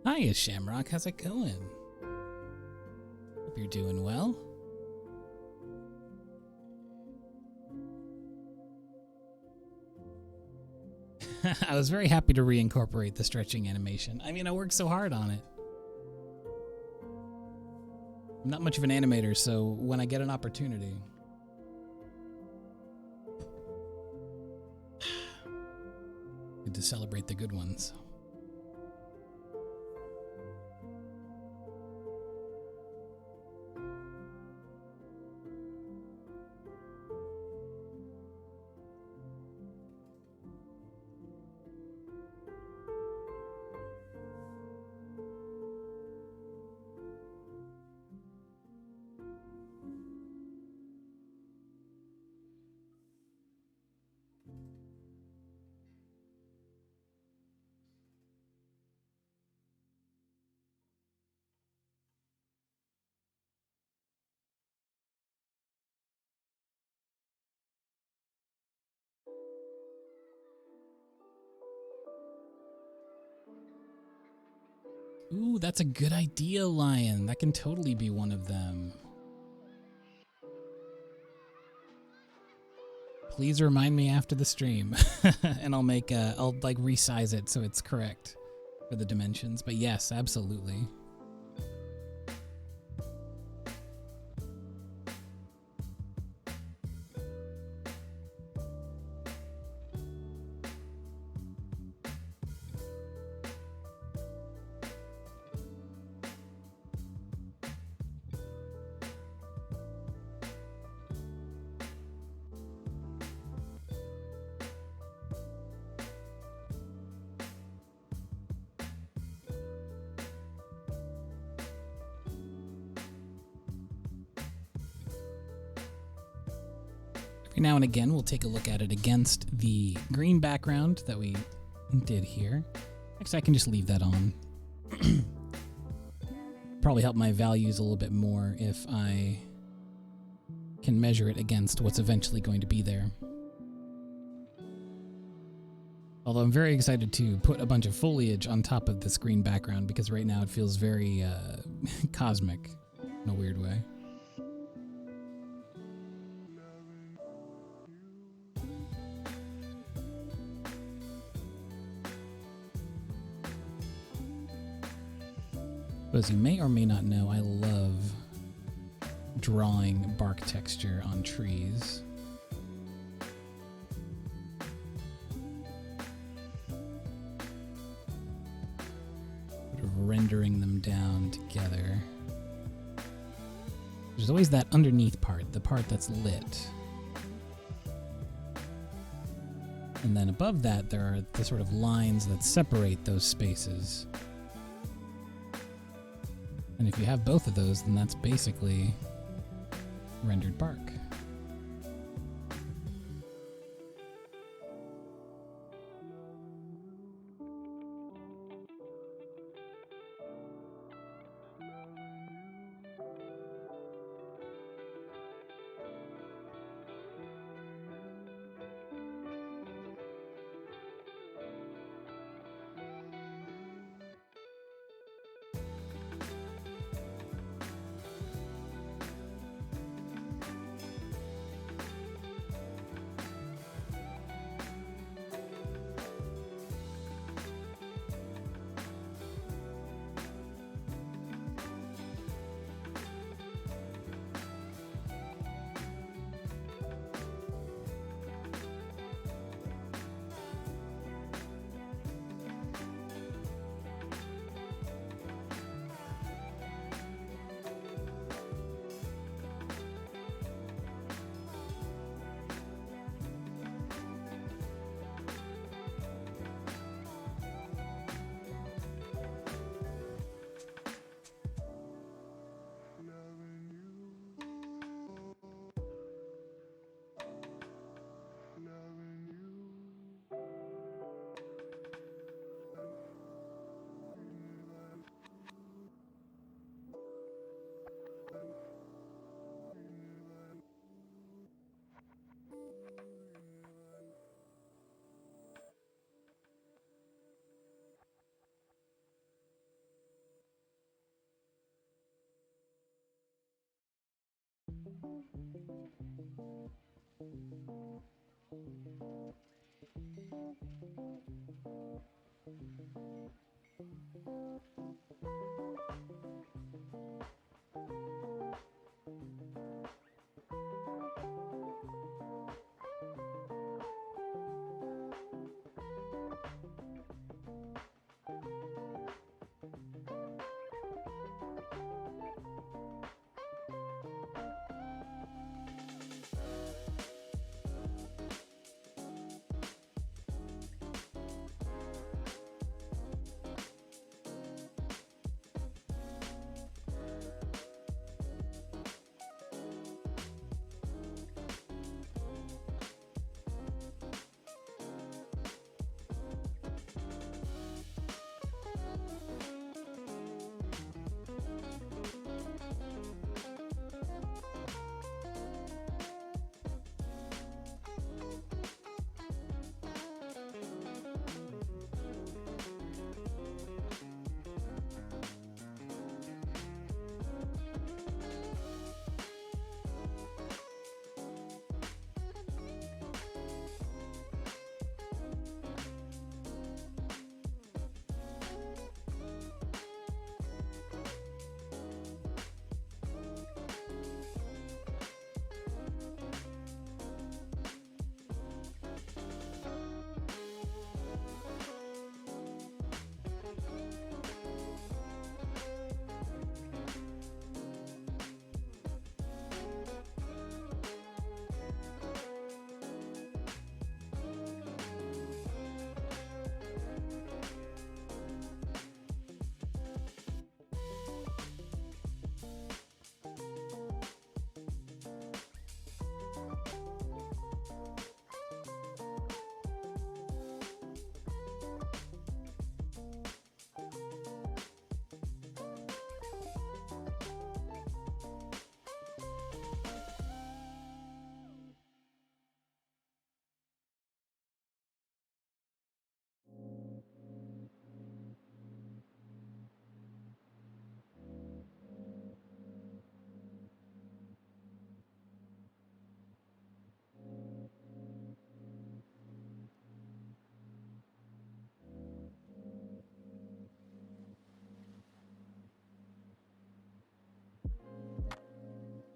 Hiya, Shamrock. How's it going? Hope you're doing well. I was very happy to reincorporate the stretching animation. I mean, I worked so hard on it. I'm not much of an animator, so when I get an opportunity... Good to celebrate the good ones. Ooh, that's a good idea, Lion. That can totally be one of them. Please remind me after the stream, and I'll like resize it so it's correct for the dimensions. But yes, absolutely. Every now and again, we'll take a look at it against the green background that we did here. Actually, I can just leave that on. Probably help my values a little bit more if I can measure it against what's eventually going to be there. Although I'm very excited to put a bunch of foliage on top of this green background because right now it feels very cosmic in a weird way. But as you may or may not know, I love drawing bark texture on trees. Sort of rendering them down together. There's always that underneath part, the part that's lit. And then above that, there are the sort of lines that separate those spaces. And if you have both of those, then that's basically rendered bark.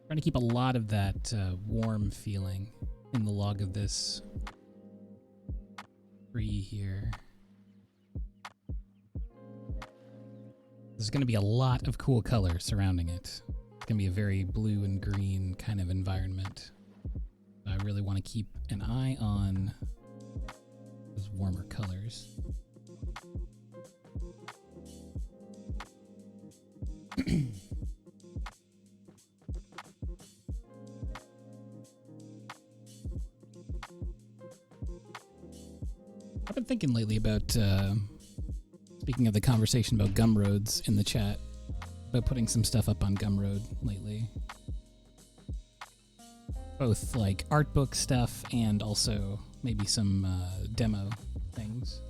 Trying to keep a lot of that warm feeling in the log of this tree here. There's going to be a lot of cool color surrounding it. It's going to be a very blue and green kind of environment. I really want to keep an eye on those warmer colors. I've been thinking lately about, speaking of the conversation about Gumroads in the chat, about putting some stuff up on Gumroad lately. Both like art book stuff and also maybe some demo things.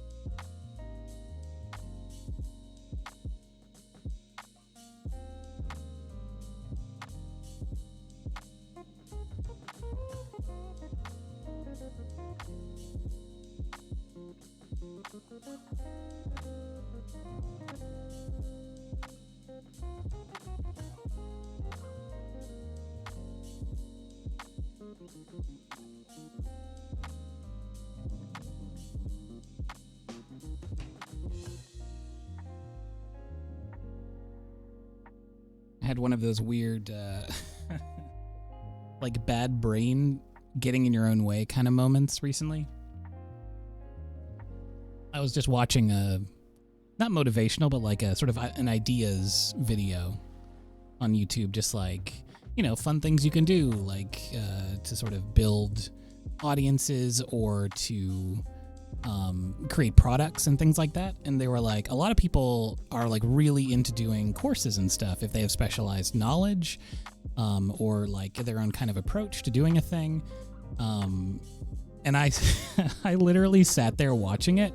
I had one of those weird, like bad brain getting in your own way kind of moments recently. I was just watching a, not motivational, but like a sort of an ideas video on YouTube, just like, you know, fun things you can do, like to sort of build audiences or to create products and things like that. And they were like, a lot of people are like really into doing courses and stuff if they have specialized knowledge or like their own kind of approach to doing a thing. And I, I literally sat there watching it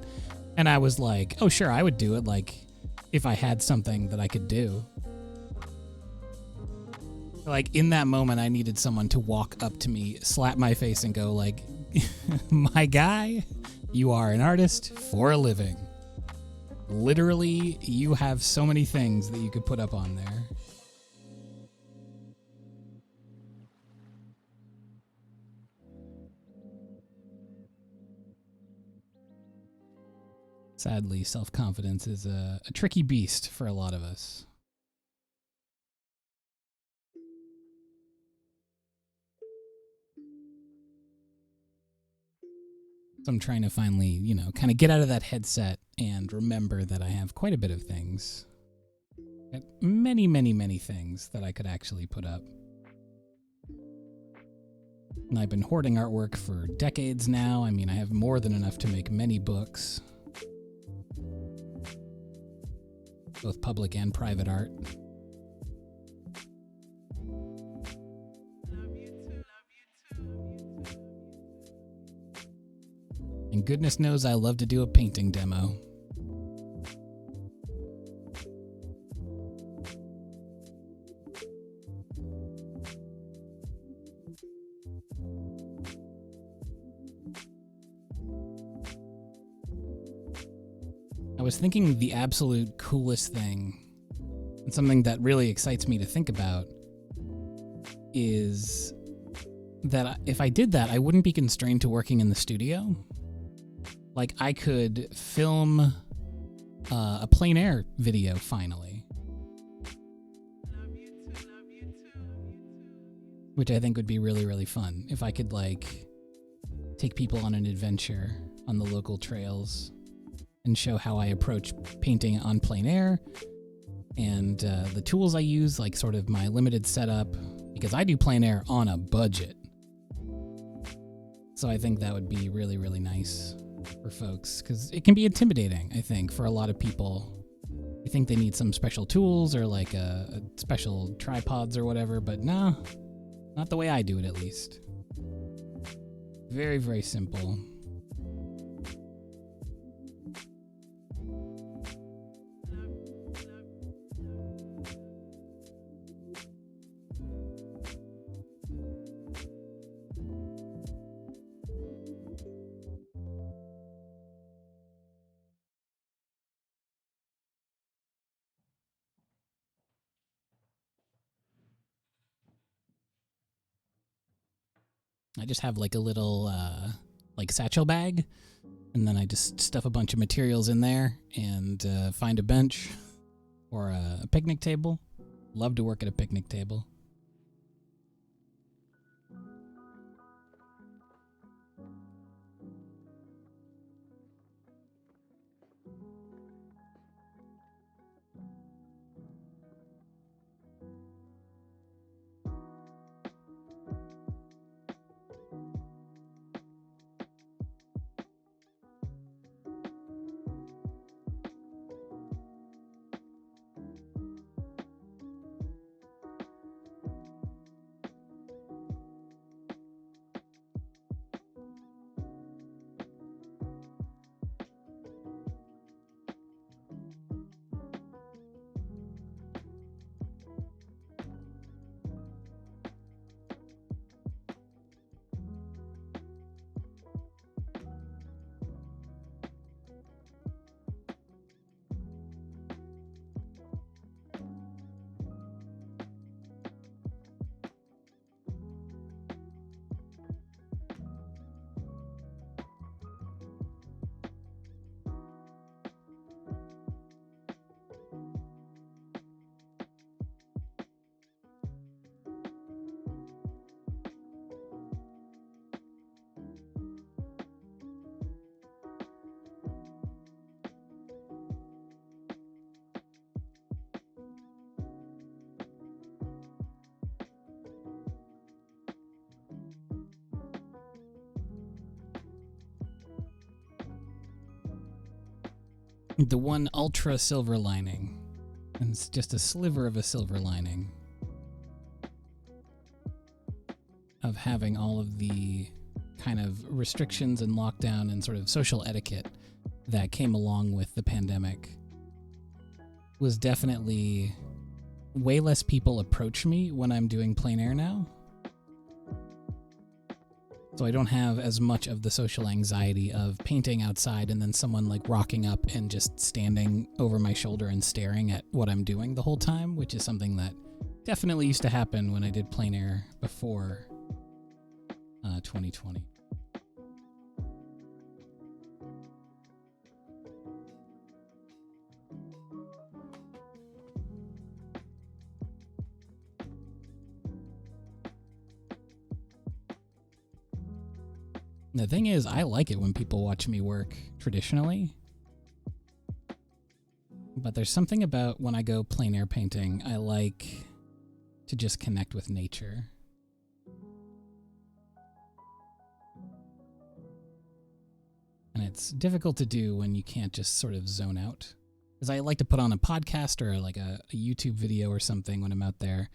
and I was like, oh, sure, I would do it. Like if I had something that I could do. Like in that moment, I needed someone to walk up to me, slap my face and go like, my guy, you are an artist for a living. Literally, you have so many things that you could put up on there. Sadly, self-confidence is a tricky beast for a lot of us. So I'm trying to finally, you know, kind of get out of that headset and remember that I have quite a bit of things. Many, many, many things that I could actually put up. And I've been hoarding artwork for decades now. I mean, I have more than enough to make many books. Both public and private art. And goodness knows I love to do a painting demo. I was thinking the absolute coolest thing, and something that really excites me to think about, is that if I did that, I wouldn't be constrained to working in the studio. Like, I could film a plein air video, finally. Which I think would be really, really fun. If I could, like, take people on an adventure on the local trails and show how I approach painting on plein air and the tools I use, like sort of my limited setup, because I do plein air on a budget. So I think that would be really, really nice for folks, because it can be intimidating, I think, for a lot of people. You think they need some special tools or like a special tripods or whatever, but no, not the way I do it, at least. Very, very simple. I just have like a little like satchel bag, and then I just stuff a bunch of materials in there and find a bench or a picnic table. Love to work at a picnic table. The one ultra silver lining, and it's just a sliver of a silver lining of having all of the kind of restrictions and lockdown and sort of social etiquette that came along with the pandemic was definitely way less people approach me when I'm doing plein air now. So I don't have as much of the social anxiety of painting outside and then someone like rocking up and just standing over my shoulder and staring at what I'm doing the whole time, which is something that definitely used to happen when I did plein air before 2020. The thing is, I like it when people watch me work traditionally. But there's something about when I go plein air painting, I like to just connect with nature. And it's difficult to do when you can't just sort of zone out. Because I like to put on a podcast or like a YouTube video or something when I'm out there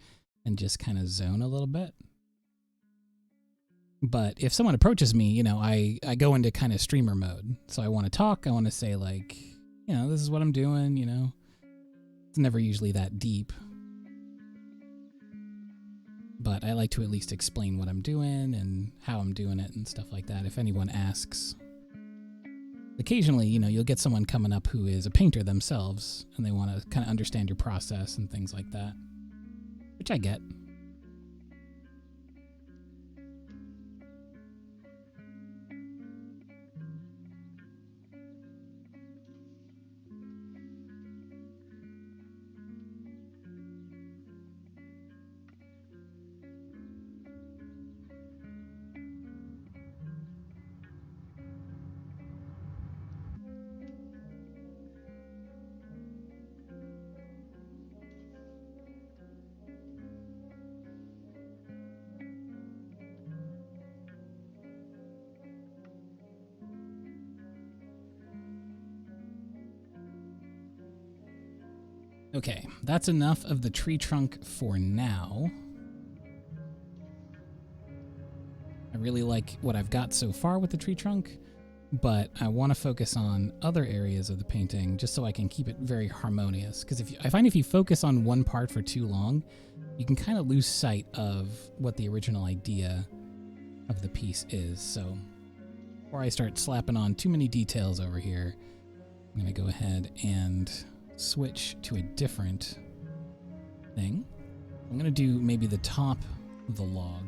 and just kind of zone a little bit. But if someone approaches me, you know, I go into kind of streamer mode. So I want to talk. I want to say like, you know, this is what I'm doing, you know. It's never usually that deep. But I like to at least explain what I'm doing and how I'm doing it and stuff like that if anyone asks. Occasionally, you know, you'll get someone coming up who is a painter themselves and they want to kind of understand your process and things like that, which I get. Okay, that's enough of the tree trunk for now. I really like what I've got so far with the tree trunk, but I want to focus on other areas of the painting just so I can keep it very harmonious. Because I find if you focus on one part for too long, you can kind of lose sight of what the original idea of the piece is. So before I start slapping on too many details over here, I'm going to go ahead and switch to a different thing. I'm going to do maybe the top of the log.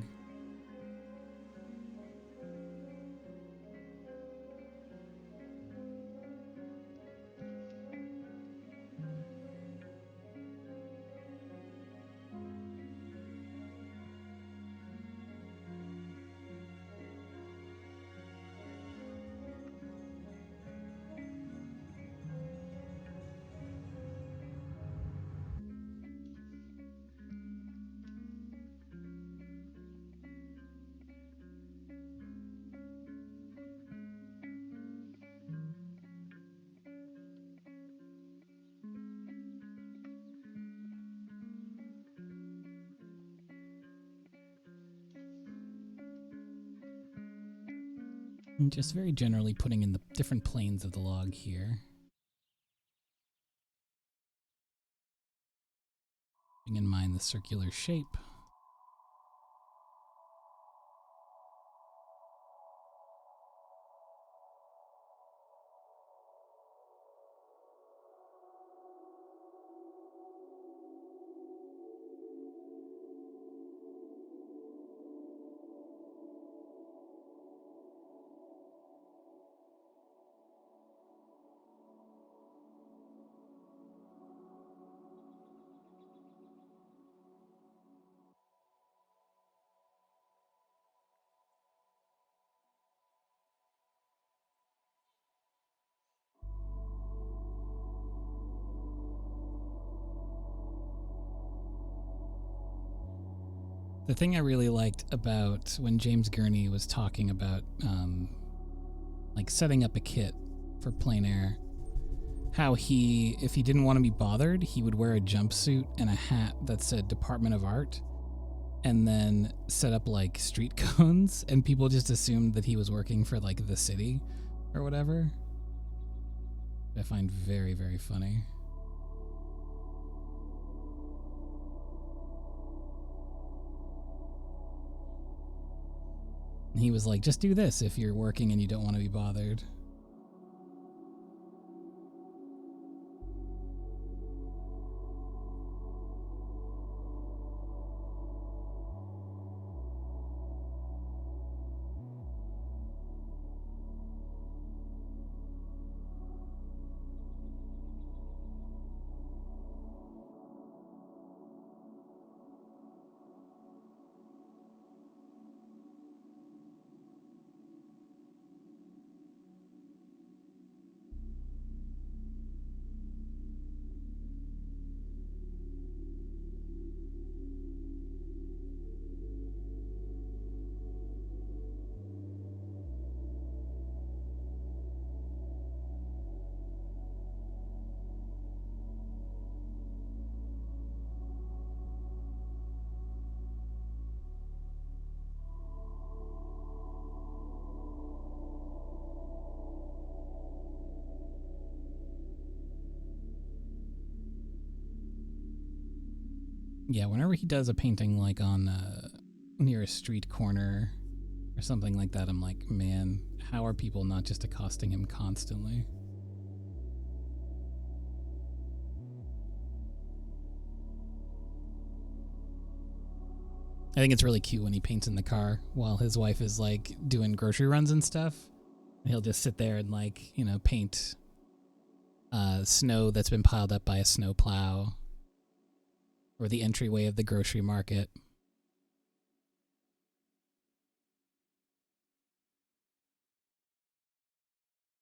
And just very generally putting in the different planes of the log here. Keeping in mind the circular shape. The thing I really liked about when James Gurney was talking about like setting up a kit for plein air, how he, if he didn't want to be bothered, he would wear a jumpsuit and a hat that said Department of Art, and then set up like street cones, and people just assumed that he was working for like the city or whatever. I find very, very funny. He was like, just do this if you're working and you don't want to be bothered. Yeah, whenever he does a painting like on near a street corner or something like that, I'm like, man, how are people not just accosting him constantly? I think it's really cute when he paints in the car while his wife is like doing grocery runs and stuff. He'll just sit there and like, you know, paint snow that's been piled up by a snow plow, or the entryway of the grocery market.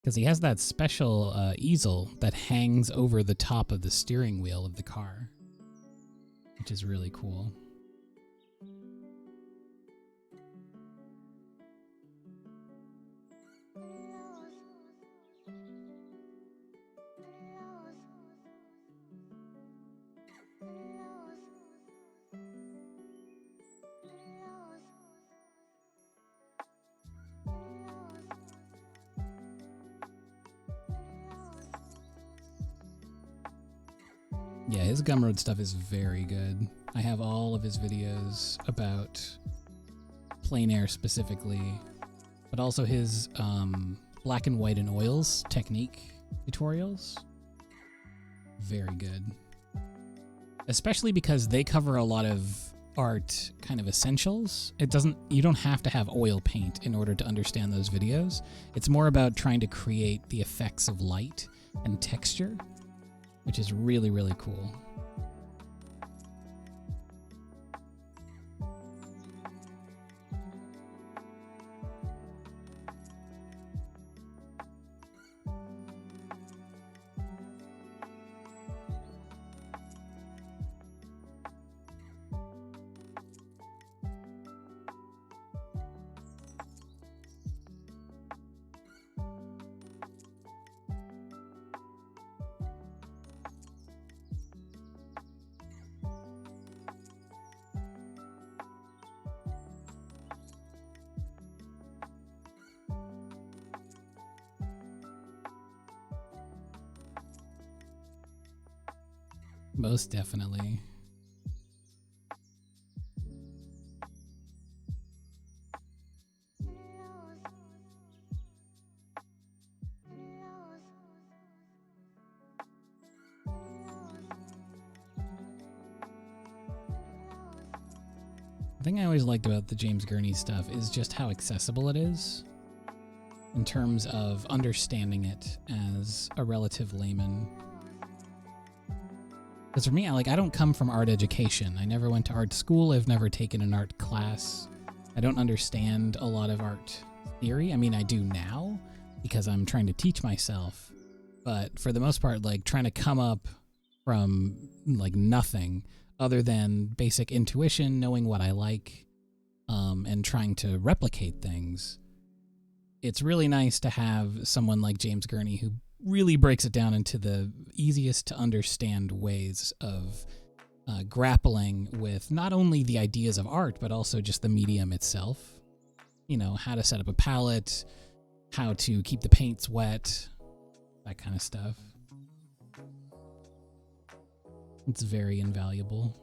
Because he has that special easel that hangs over the top of the steering wheel of the car, which is really cool. Yeah, his Gumroad stuff is very good. I have all of his videos about plein air specifically, but also his black and white and oils technique tutorials. Very good. Especially because they cover a lot of art kind of essentials. You don't have to have oil paint in order to understand those videos. It's more about trying to create the effects of light and texture, which is really, really cool. Most definitely. The thing I always liked about the James Gurney stuff is just how accessible it is in terms of understanding it as a relative layman. Because for me, I don't come from art education. I never went to art school. I've never taken an art class. I don't understand a lot of art theory. I mean, I do now because I'm trying to teach myself. But for the most part, trying to come up from nothing other than basic intuition, knowing what I like, and trying to replicate things. It's really nice to have someone like James Gurney who really breaks it down into the easiest to understand ways of grappling with not only the ideas of art, but also just the medium itself. You know, how to set up a palette, how to keep the paints wet, that kind of stuff. It's very invaluable.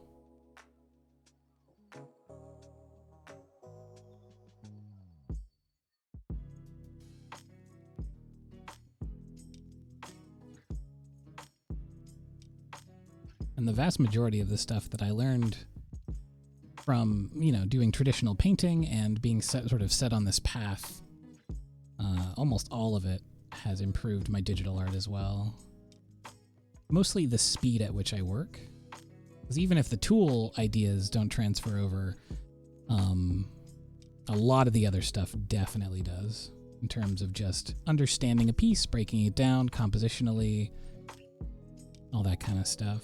And the vast majority of the stuff that I learned from, doing traditional painting and being sort of set on this path, almost all of it has improved my digital art as well. Mostly the speed at which I work. Because even if the tool ideas don't transfer over, a lot of the other stuff definitely does. In terms of just understanding a piece, breaking it down compositionally, all that kind of stuff.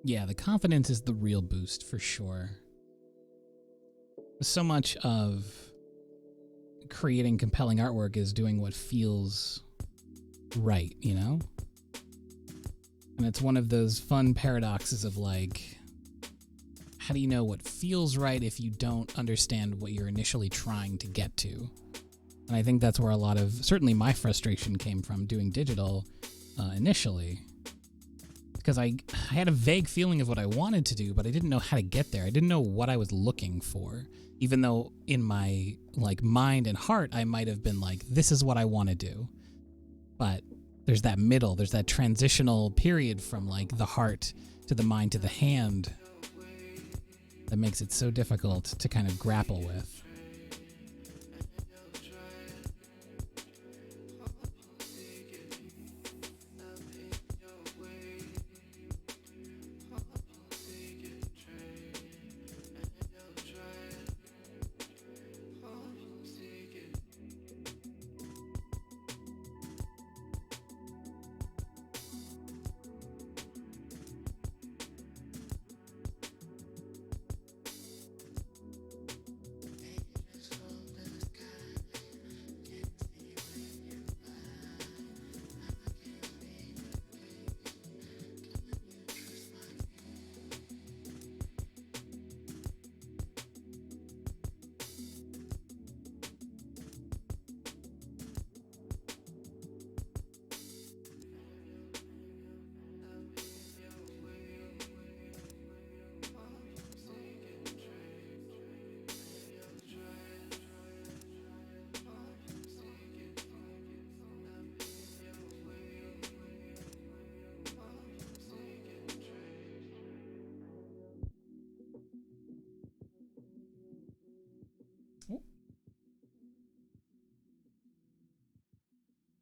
Yeah, the confidence is the real boost for sure. So much of creating compelling artwork is doing what feels right, you know? And it's one of those fun paradoxes of how do you know what feels right if you don't understand what you're initially trying to get to? And I think that's where a lot of, certainly my frustration came from doing digital initially. Because I had a vague feeling of what I wanted to do, but I didn't know how to get there. I didn't know what I was looking for, even though in my mind and heart, I might have been this is what I want to do. But there's that middle, there's that transitional period from the heart to the mind to the hand that makes it so difficult to kind of grapple with.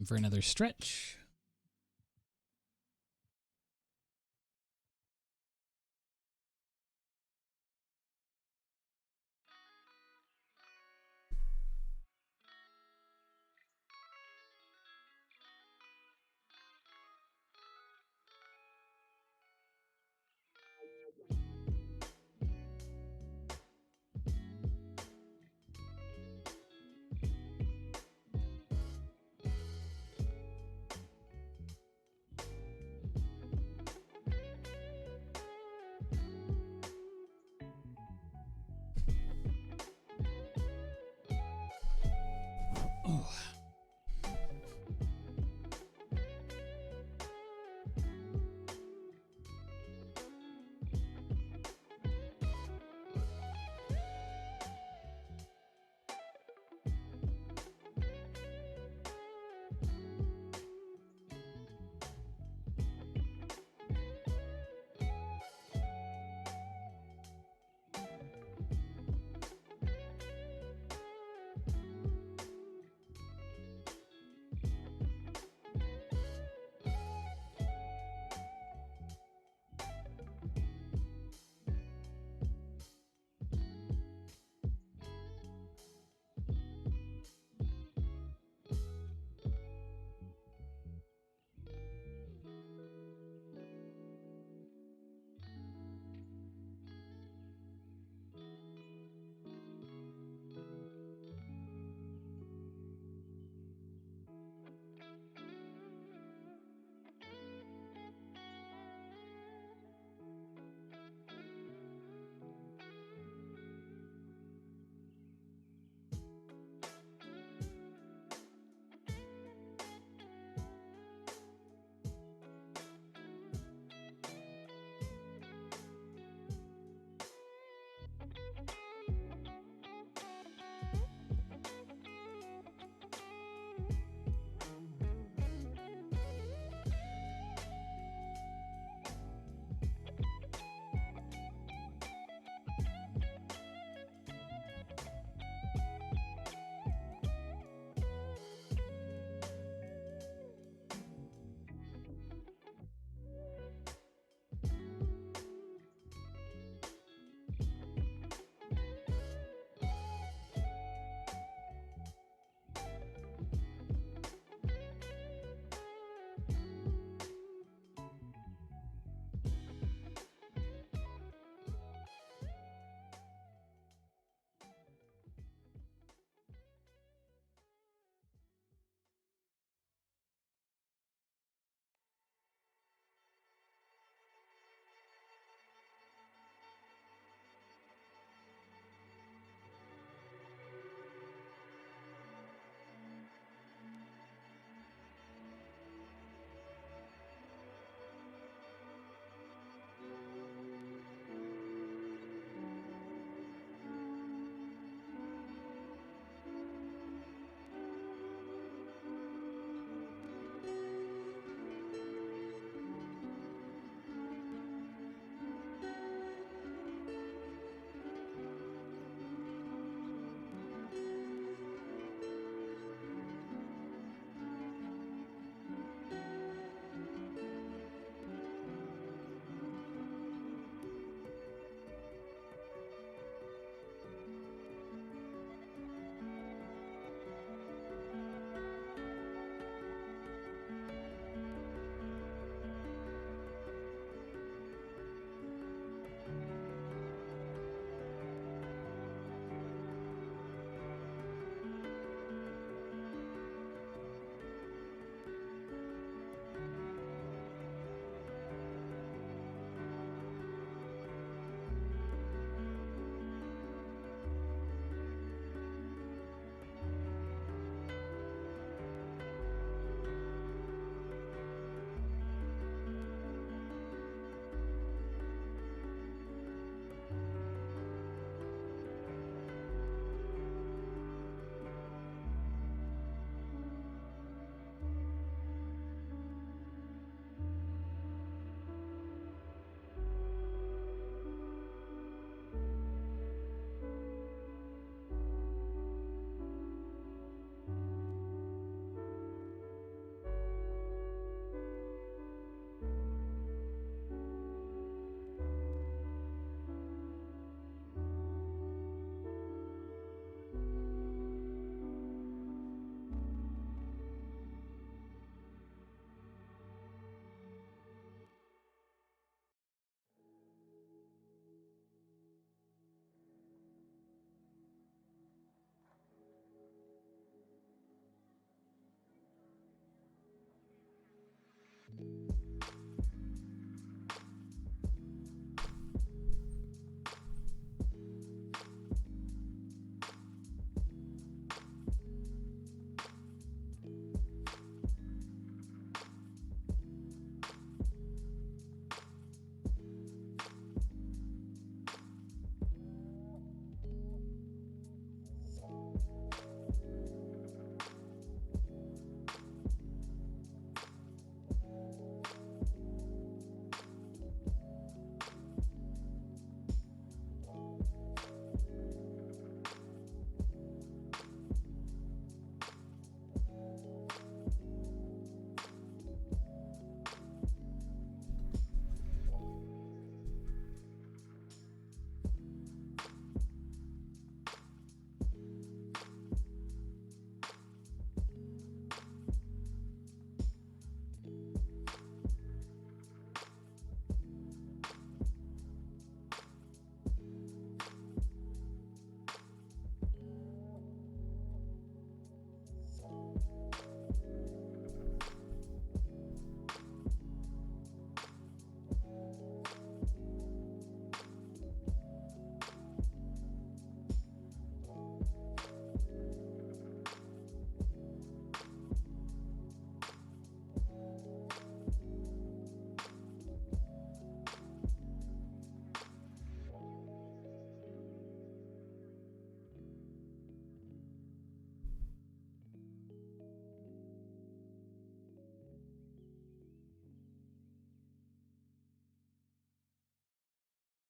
for another stretch. Oh.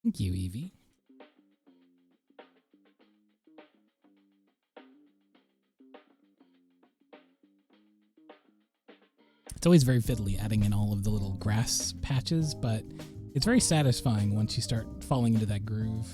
Thank you, Evie. It's always very fiddly adding in all of the little grass patches, but it's very satisfying once you start falling into that groove.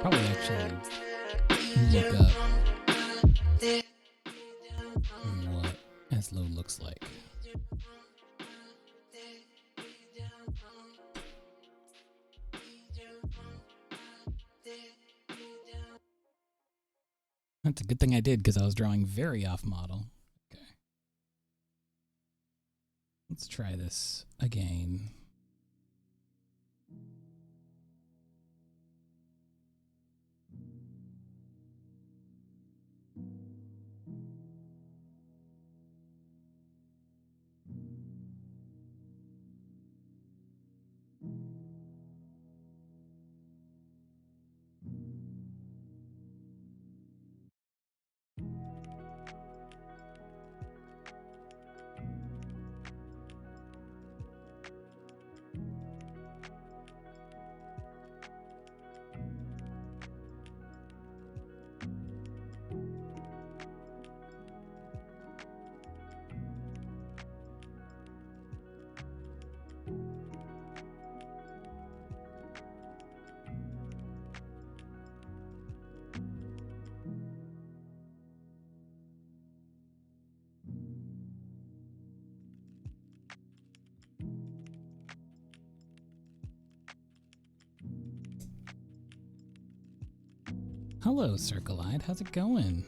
Probably actually look up what Eslo looks like. That's a good thing I did, because I was drawing very off model. Okay. Let's try this again. Hello, Circle-Eyed. How's it going?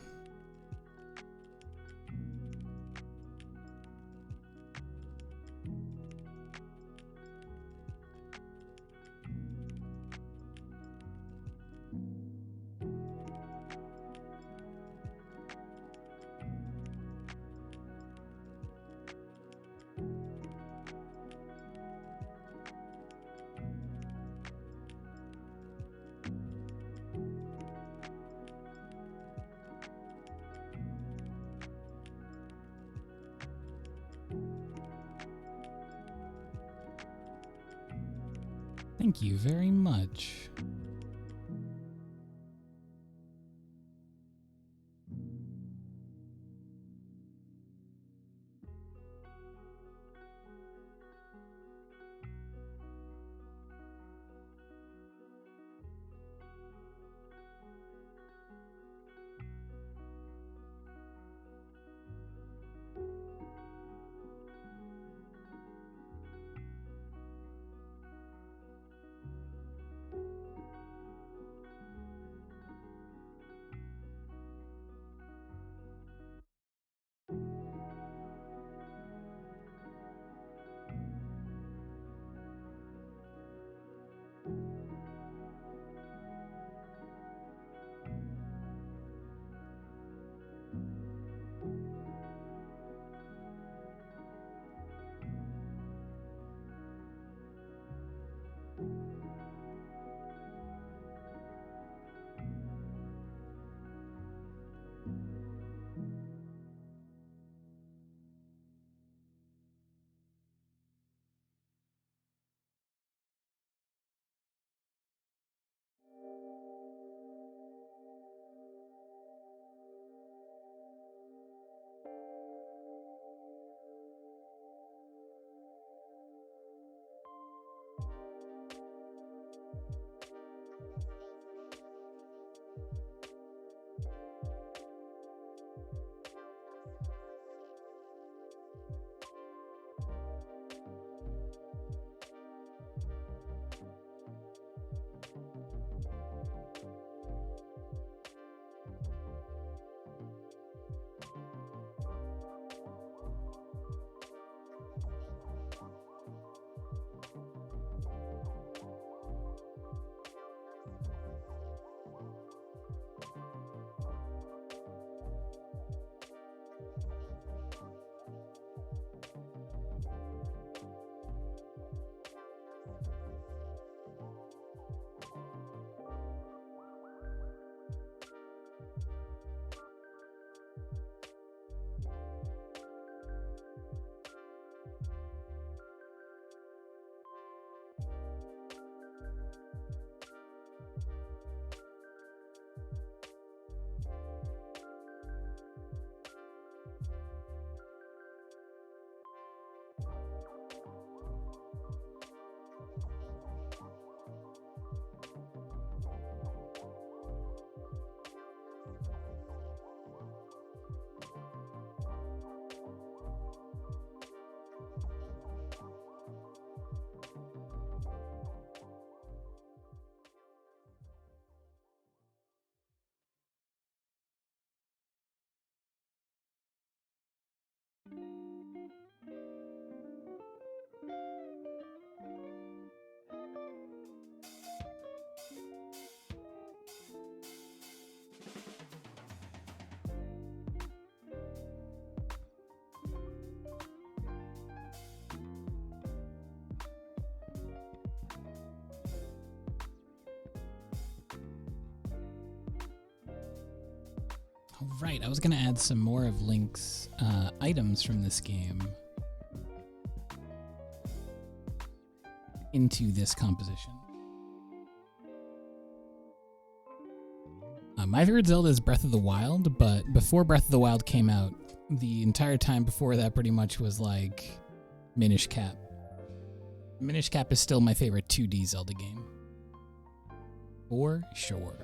Thank you very much. Right, I was gonna add some more of Link's items from this game into this composition. My favorite Zelda is Breath of the Wild, but before Breath of the Wild came out, the entire time before that pretty much was like Minish Cap. Minish Cap is still my favorite 2D Zelda game. For sure.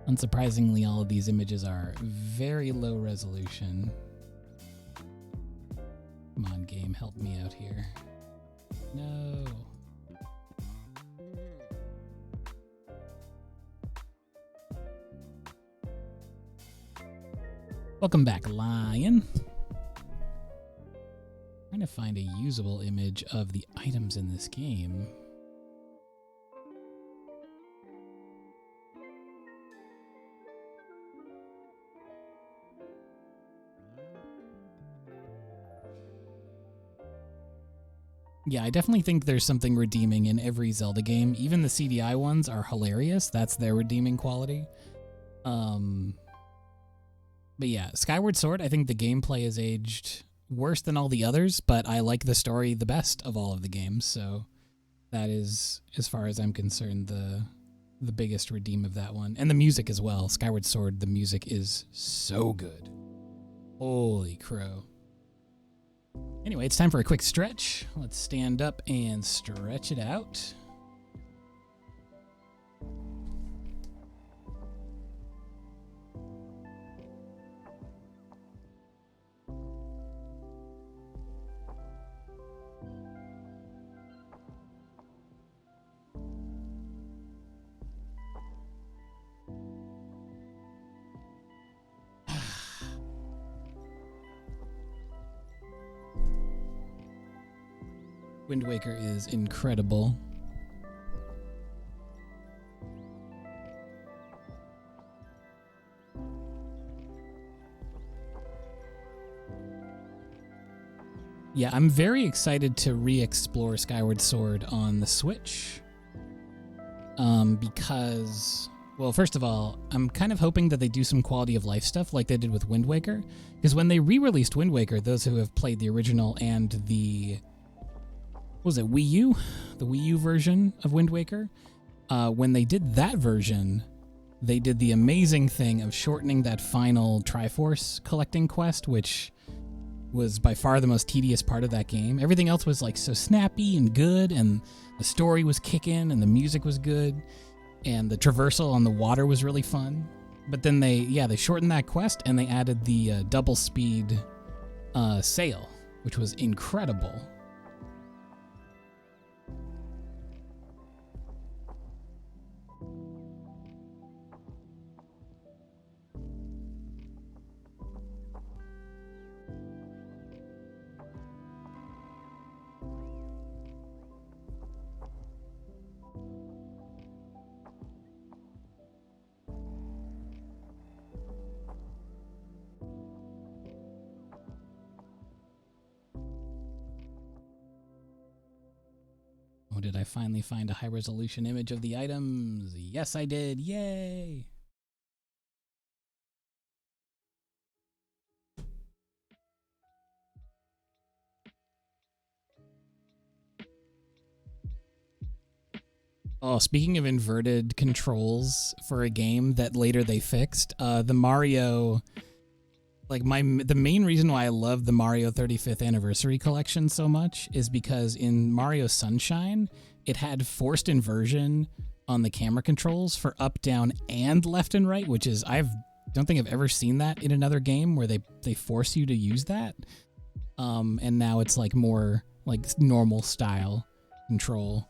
Unsurprisingly, all of these images are very low resolution. Come on, game, help me out here. No. Welcome back, Lion. Trying to find a usable image of the items in this game. Yeah, I definitely think there's something redeeming in every Zelda game. Even the CDI ones are hilarious. That's their redeeming quality. But yeah, Skyward Sword, I think the gameplay is aged worse than all the others, but I like the story the best of all of the games, so that is, as far as I'm concerned, the biggest redeem of that one. And the music as well. Skyward Sword, the music is so good. Holy crow. Anyway, it's time for a quick stretch. Let's stand up and stretch it out. Wind Waker is incredible. Yeah, I'm very excited to re-explore Skyward Sword on the Switch. Because, well, first of all, I'm kind of hoping that they do some quality of life stuff like they did with Wind Waker. Because when they re-released Wind Waker, those who have played the original and the... what was it, Wii U? The Wii U version of Wind Waker? When they did that version, they did the amazing thing of shortening that final Triforce collecting quest, which was by far the most tedious part of that game. Everything else was like so snappy and good, and the story was kicking, and the music was good, and the traversal on the water was really fun. But then they shortened that quest, and they added the double speed sail, which was incredible. Oh, did I finally find a high-resolution image of the items? Yes, I did. Yay! Oh, speaking of inverted controls for a game that later they fixed, the Mario... Like, the main reason why I love the Mario 35th Anniversary Collection so much is because in Mario Sunshine, it had forced inversion on the camera controls for up, down, and left and right, which is, don't think I've ever seen that in another game where they force you to use that. And now it's like more like normal style control,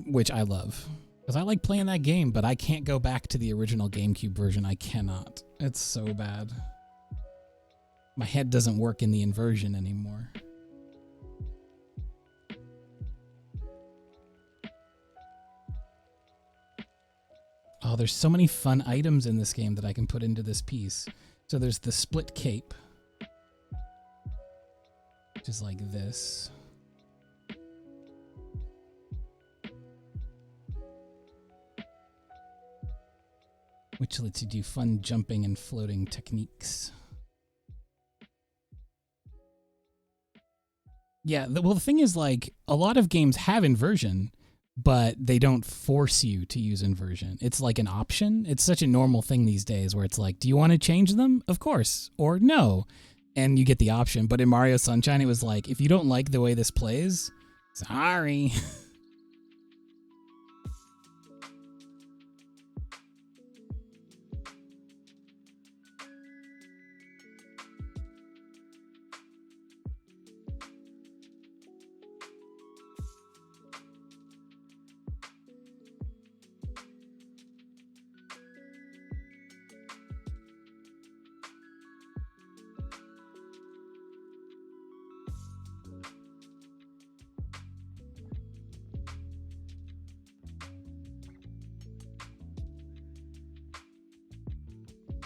which I love. Because I like playing that game, but I can't go back to the original GameCube version. I cannot. It's so bad. My head doesn't work in the inversion anymore. Oh, there's so many fun items in this game that I can put into this piece. So there's the split cape, which is like this. Which lets you do fun jumping and floating techniques. Yeah, well, the thing is, like, a lot of games have inversion, but they don't force you to use inversion. It's like an option. It's such a normal thing these days where it's like, do you want to change them? Of course. Or no. And you get the option. But in Mario Sunshine, it was like, if you don't like the way this plays, sorry.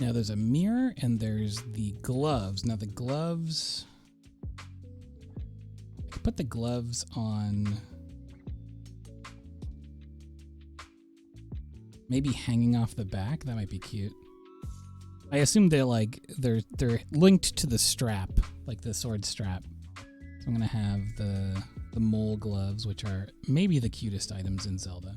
Now there's a mirror and there's the gloves. Now the gloves, I could put the gloves on maybe hanging off the back. That might be cute. I assume they're linked to the strap, like the sword strap. So I'm gonna have the mole gloves, which are maybe the cutest items in Zelda.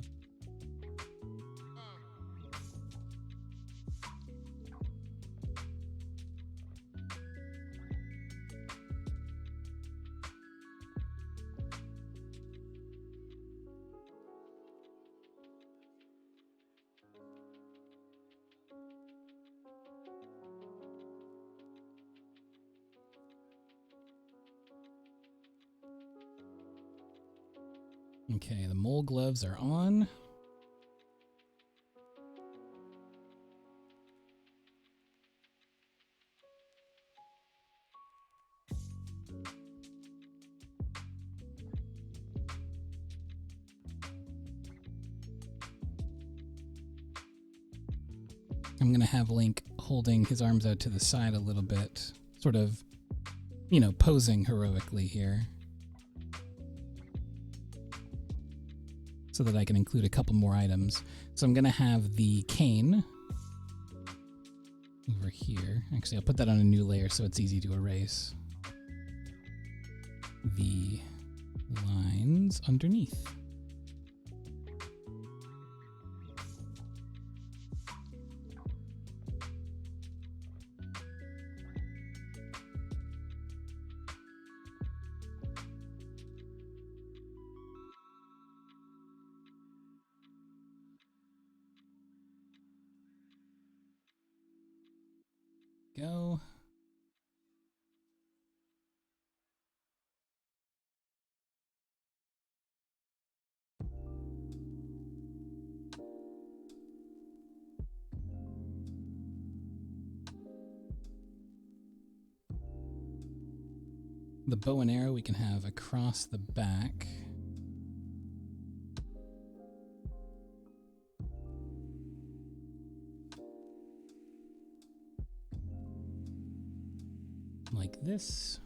Okay, the mole gloves are on. I'm going to have Link holding his arms out to the side a little bit, sort of, you know, posing heroically here. So that I can include a couple more items. So I'm going to have the cane over here. Actually, I'll put that on a new layer so it's easy to erase. The lines underneath. Go. The bow and arrow we can have across the back. Like this.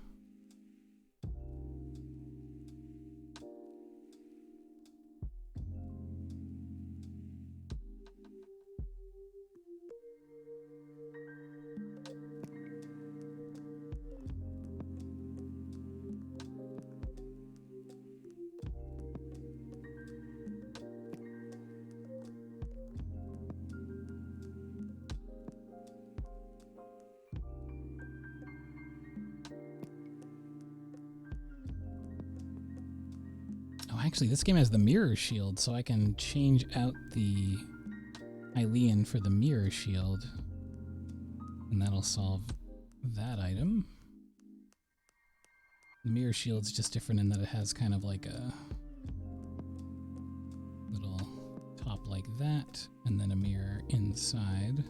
Actually, this game has the mirror shield, so I can change out the Hylian for the mirror shield. And that'll solve that item. The mirror shield's just different in that it has kind of like a little top like that, and then a mirror inside.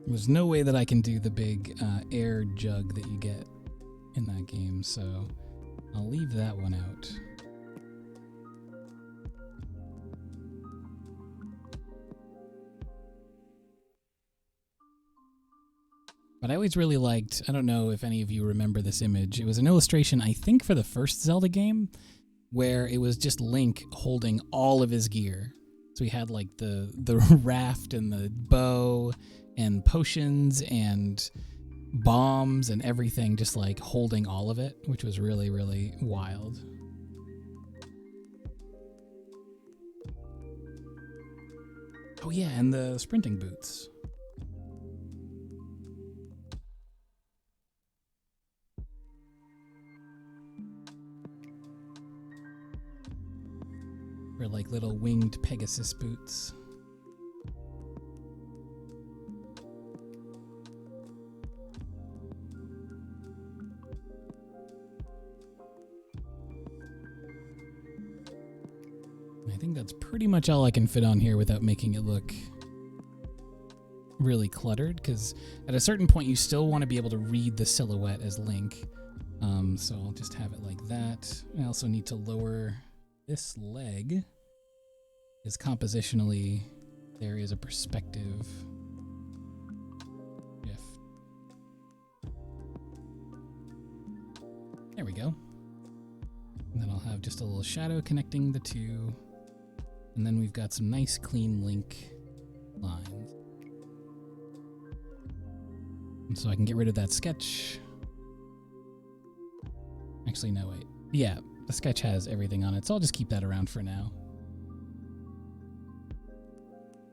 There's no way that I can do the big air jug that you get in that game, so I'll leave that one out. But I always really liked, I don't know if any of you remember this image, it was an illustration, I think, for the first Zelda game, where it was just Link holding all of his gear. So he had like the raft and the bow and potions and bombs and everything, just like holding all of it, which was really, really wild. Oh yeah, and the sprinting boots. Or like little winged Pegasus boots. I think that's pretty much all I can fit on here without making it look really cluttered, because at a certain point you still want to be able to read the silhouette as Link. So I'll just have it like that. I also need to lower this leg, because compositionally there is a perspective shift. There we go. And then I'll have just a little shadow connecting the two. And then we've got some nice clean Link lines. And so I can get rid of that sketch. Actually, no, wait. Yeah, the sketch has everything on it, so I'll just keep that around for now.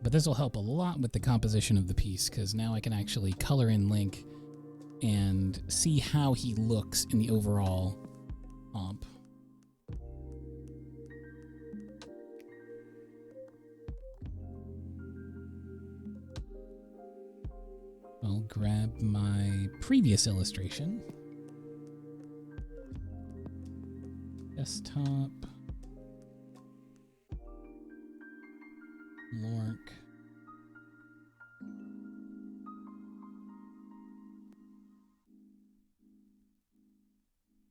But this will help a lot with the composition of the piece, because now I can actually color in Link and see how he looks in the overall comp. I'll grab my previous illustration. Desktop. Lork.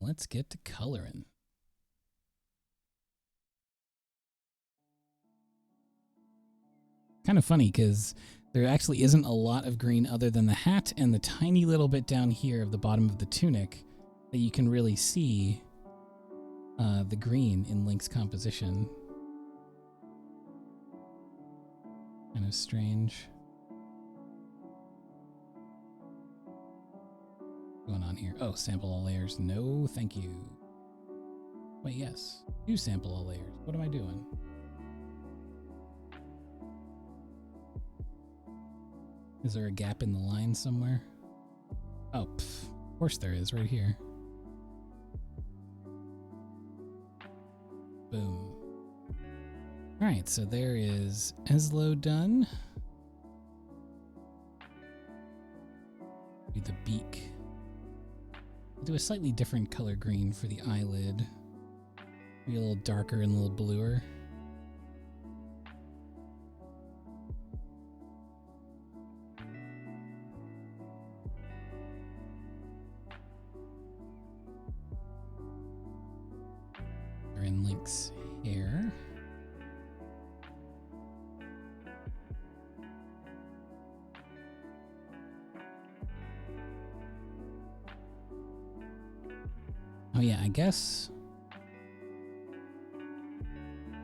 Let's get to coloring. Kind of funny because there actually isn't a lot of green other than the hat and the tiny little bit down here of the bottom of the tunic that you can really see the green in Link's composition. Kind of strange. What's going on here? Oh, sample all layers. No, thank you. Wait, yes. Do sample all layers. What am I doing? Is there a gap in the line somewhere? Oh, of course there is, right here. Boom. Alright, so there is Eslo done. Do the beak. I'll do a slightly different color green for the eyelid. Maybe a little darker and a little bluer. In Link's hair. Oh yeah, I guess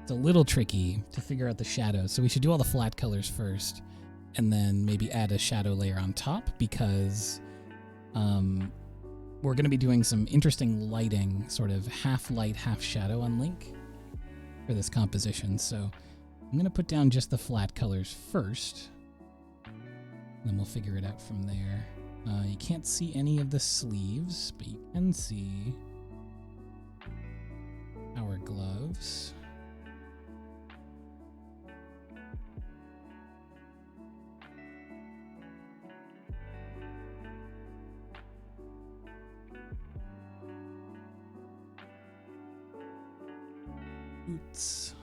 it's a little tricky to figure out the shadows, so we should do all the flat colors first and then maybe add a shadow layer on top, because we're going to be doing some interesting lighting, sort of half light, half shadow on Link for this composition. So I'm going to put down just the flat colors first, and then we'll figure it out from there. You can't see any of the sleeves, but you can see our gloves. Boots.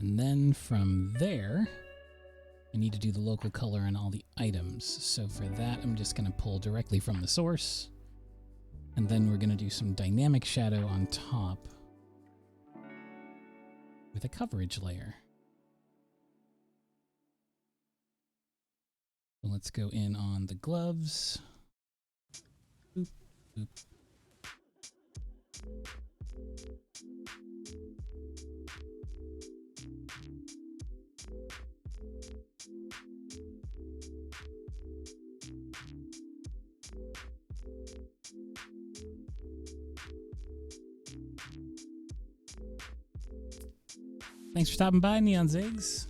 And then from there, I need to do the local color on all the items. So for that, I'm just going to pull directly from the source. And then we're going to do some dynamic shadow on top with a coverage layer. So let's go in on the gloves. Boop, boop. Thanks for stopping by, Neon Ziggs.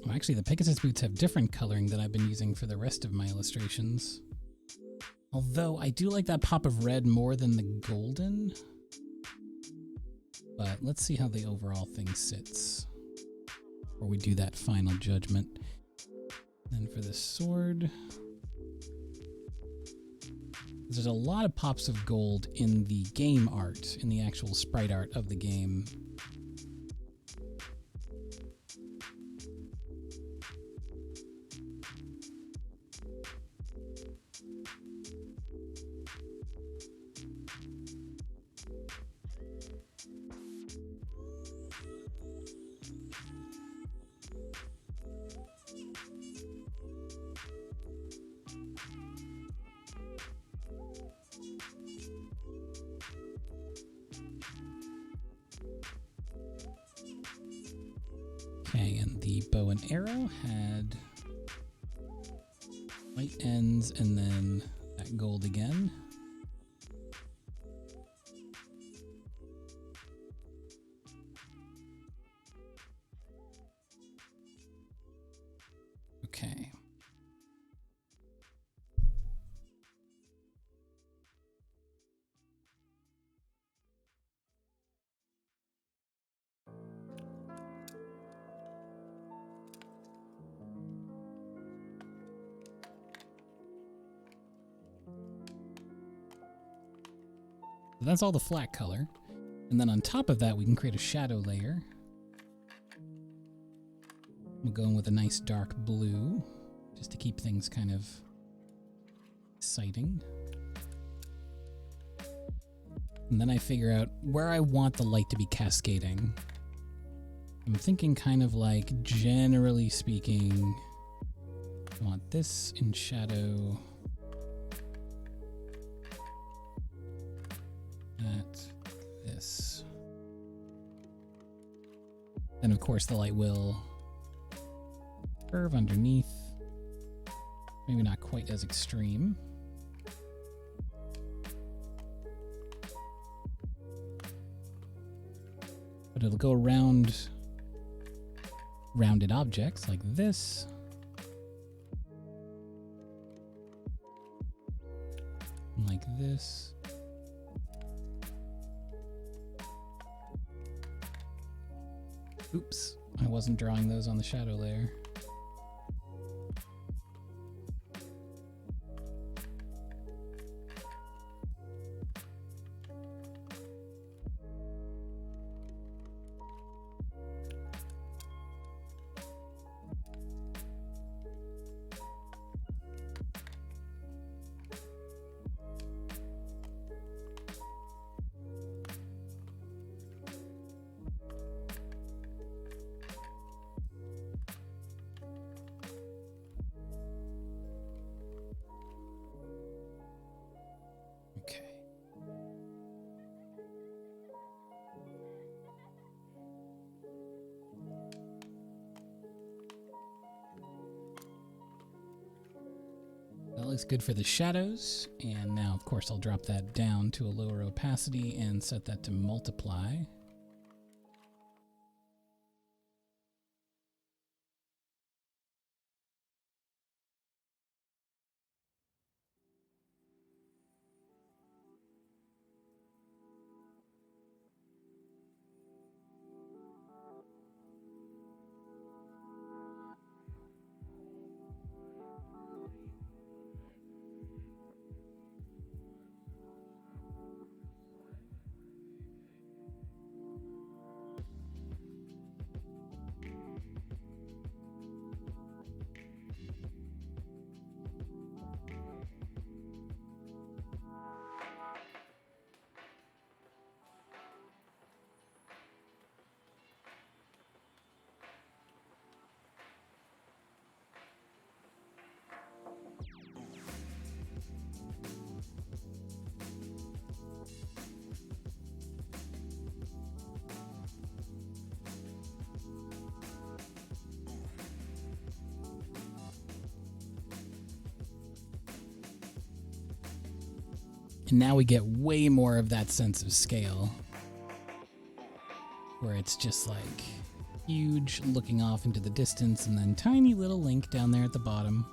Well, actually, the Pegasus boots have different coloring than I've been using for the rest of my illustrations. Although I do like that pop of red more than the golden. But let's see how the overall thing sits before we do that final judgment. Then for the sword, there's a lot of pops of gold in the game art, in the actual sprite art of the game. Okay, and the bow and arrow had white ends and then that gold again. Okay. So that's all the flat color. And then on top of that, we can create a shadow layer. We'll go in with a nice dark blue, just to keep things kind of exciting. And then I figure out where I want the light to be cascading. I'm thinking kind of like, generally speaking, I want this in shadow. This. Then of course the light will curve underneath. Maybe not quite as extreme. But it'll go around rounded objects like this. And like this. Oops, I wasn't drawing those on the shadow layer. looks good for the shadows. And now, of course, I'll drop that down to a lower opacity and set that to multiply. And now we get way more of that sense of scale, where it's just like huge looking off into the distance and then tiny little Link down there at the bottom.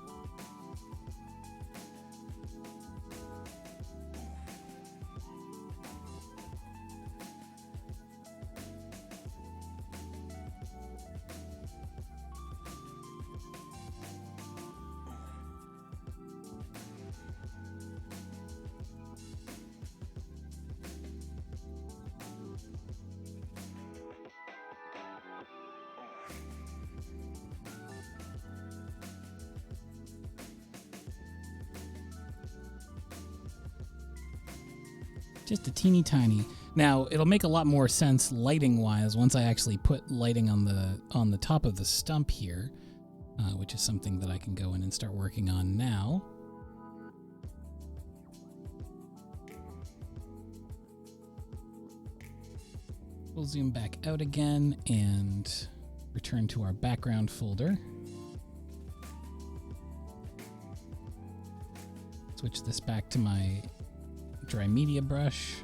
Just a teeny tiny. Now, it'll make a lot more sense lighting-wise once I actually put lighting on the top of the stump here, which is something that I can go in and start working on now. We'll zoom back out again and return to our background folder. Switch this back to my dry media brush.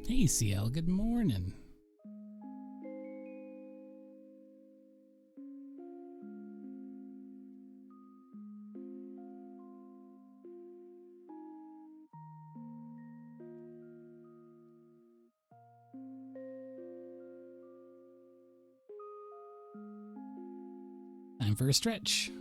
Hey, CL, good morning. Time for a stretch.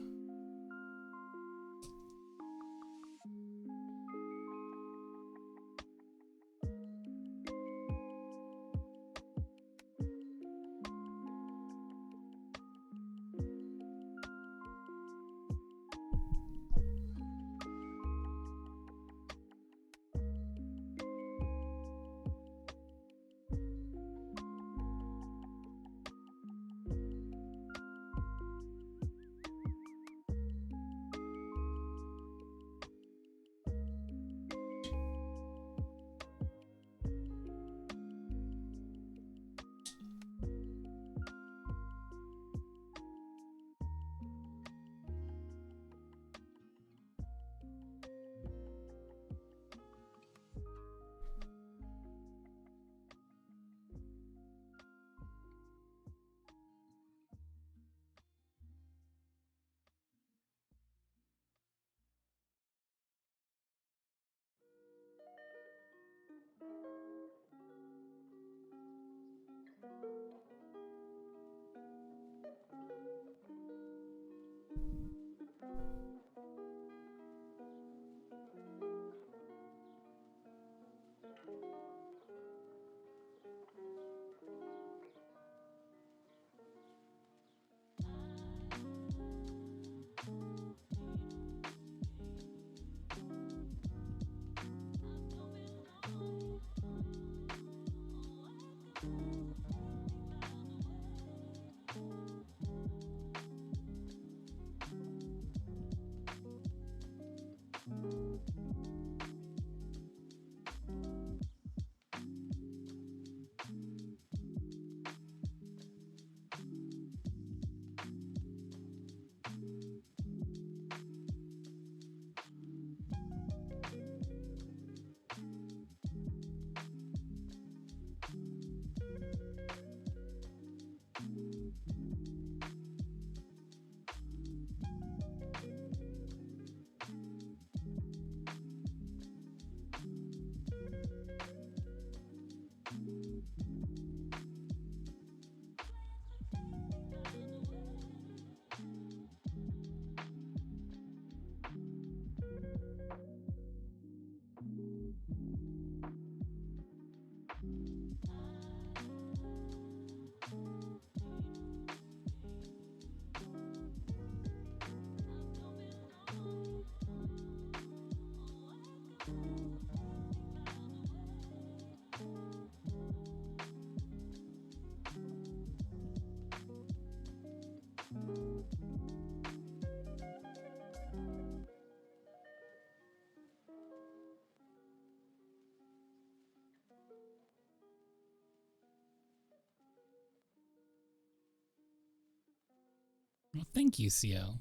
Well, thank you, CL.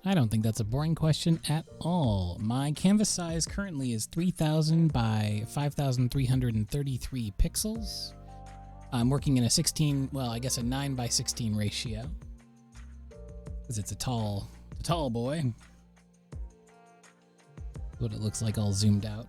I don't think that's a boring question at all. My canvas size currently is 3000 by 5333 pixels. I'm working in a 16, well, I guess a 9 by 16 ratio. Because it's a tall boy. What it looks like all zoomed out.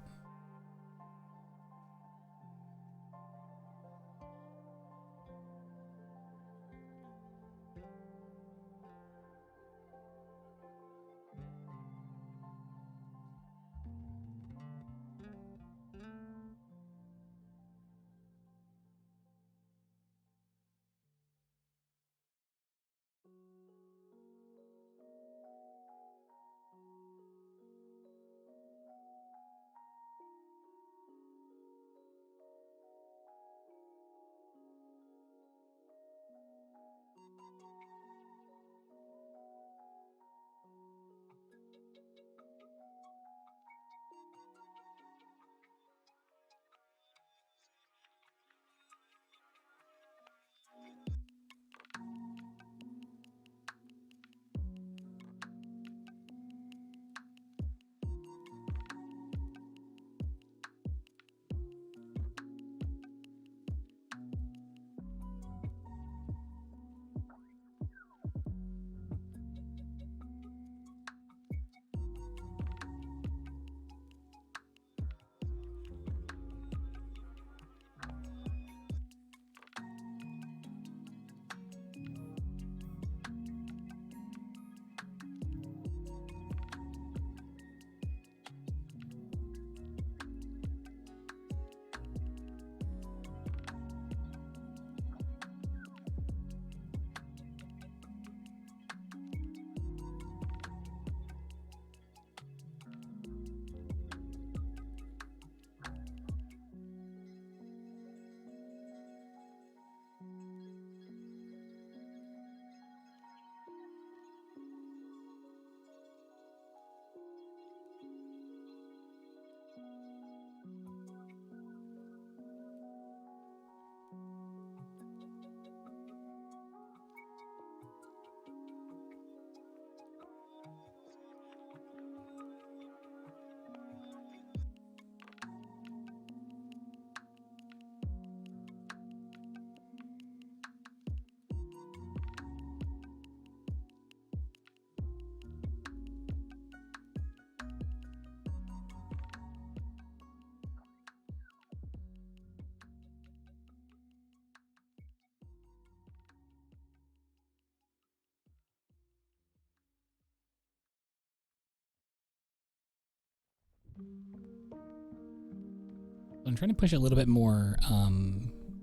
I'm trying to push a little bit more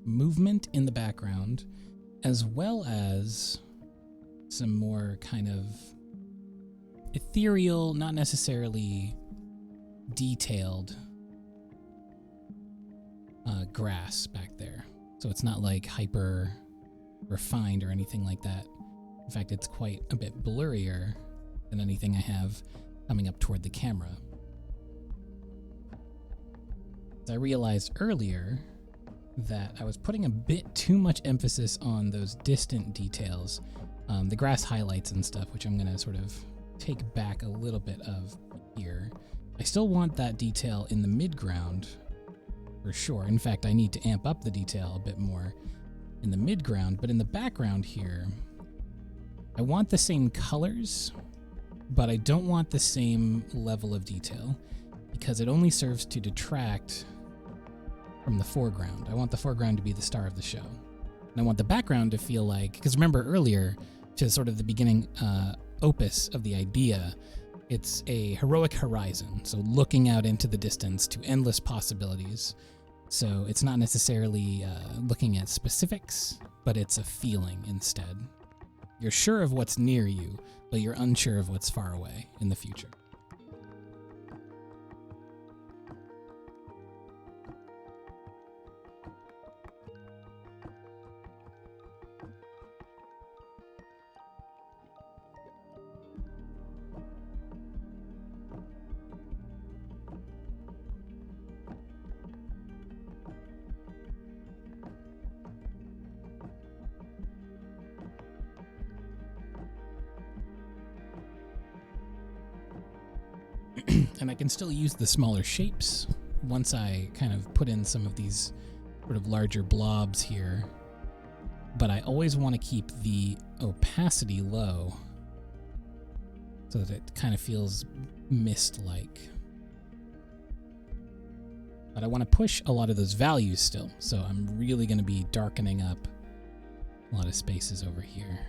movement in the background, as well as some more kind of ethereal, not necessarily detailed grass back there. So it's not like hyper refined or anything like that. In fact, it's quite a bit blurrier than anything I have coming up toward the camera. I realized earlier that I was putting a bit too much emphasis on those distant details, the grass highlights and stuff, which I'm going to sort of take back a little bit of here. I still want that detail in the midground for sure. In fact, I need to amp up the detail a bit more in the midground, but in the background here, I want the same colors, but I don't want the same level of detail because it only serves to detract from the foreground. I want the foreground to be the star of the show. And I want the background to feel like, because remember earlier, to sort of the beginning opus of the idea, it's a heroic horizon. So looking out into the distance to endless possibilities. So it's not necessarily looking at specifics, but it's a feeling instead. You're sure of what's near you, but you're unsure of what's far away in the future. And I can still use the smaller shapes once I kind of put in some of these sort of larger blobs here. But I always want to keep the opacity low so that it kind of feels mist-like. But I want to push a lot of those values still, so I'm really going to be darkening up a lot of spaces over here.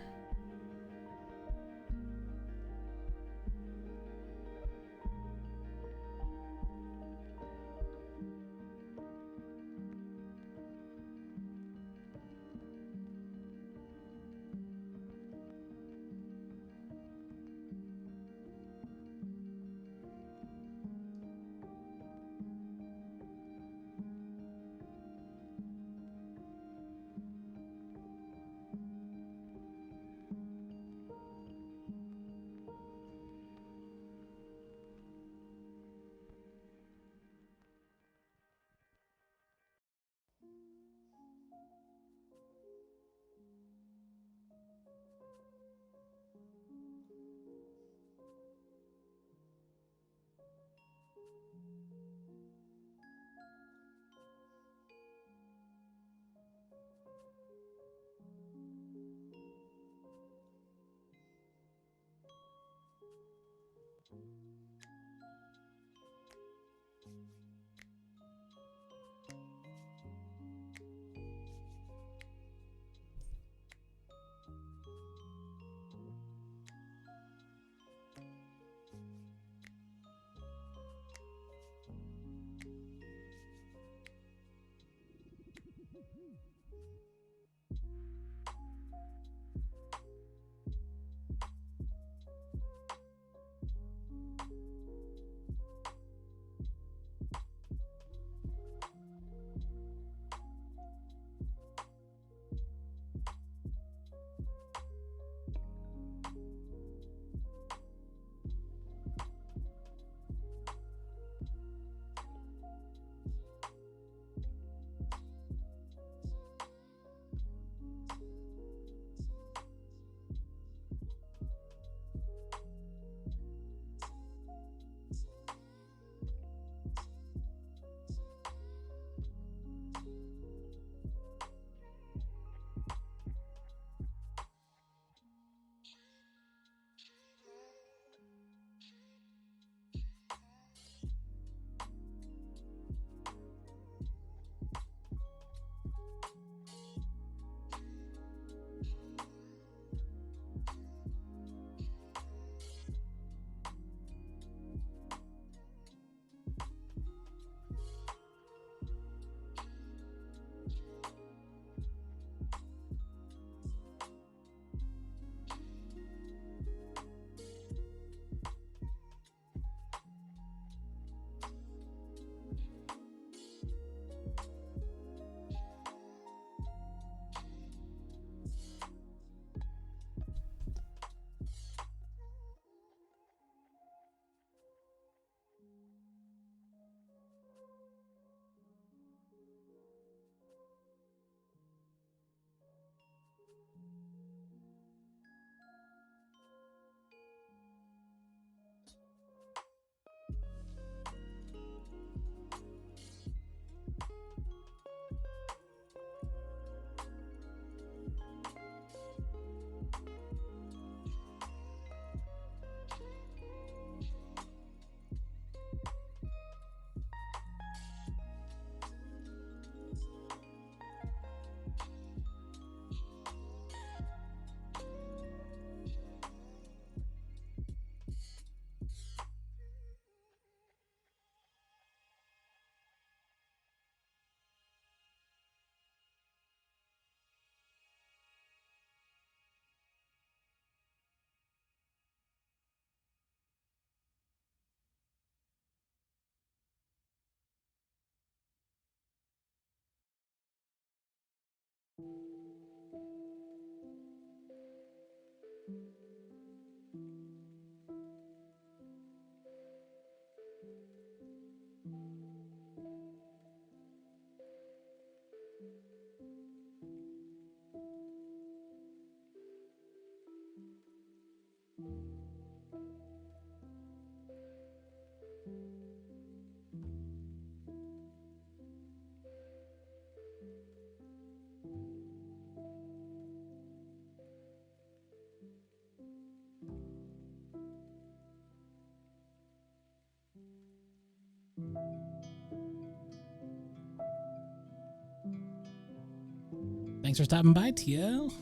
Thanks for stopping by, TL.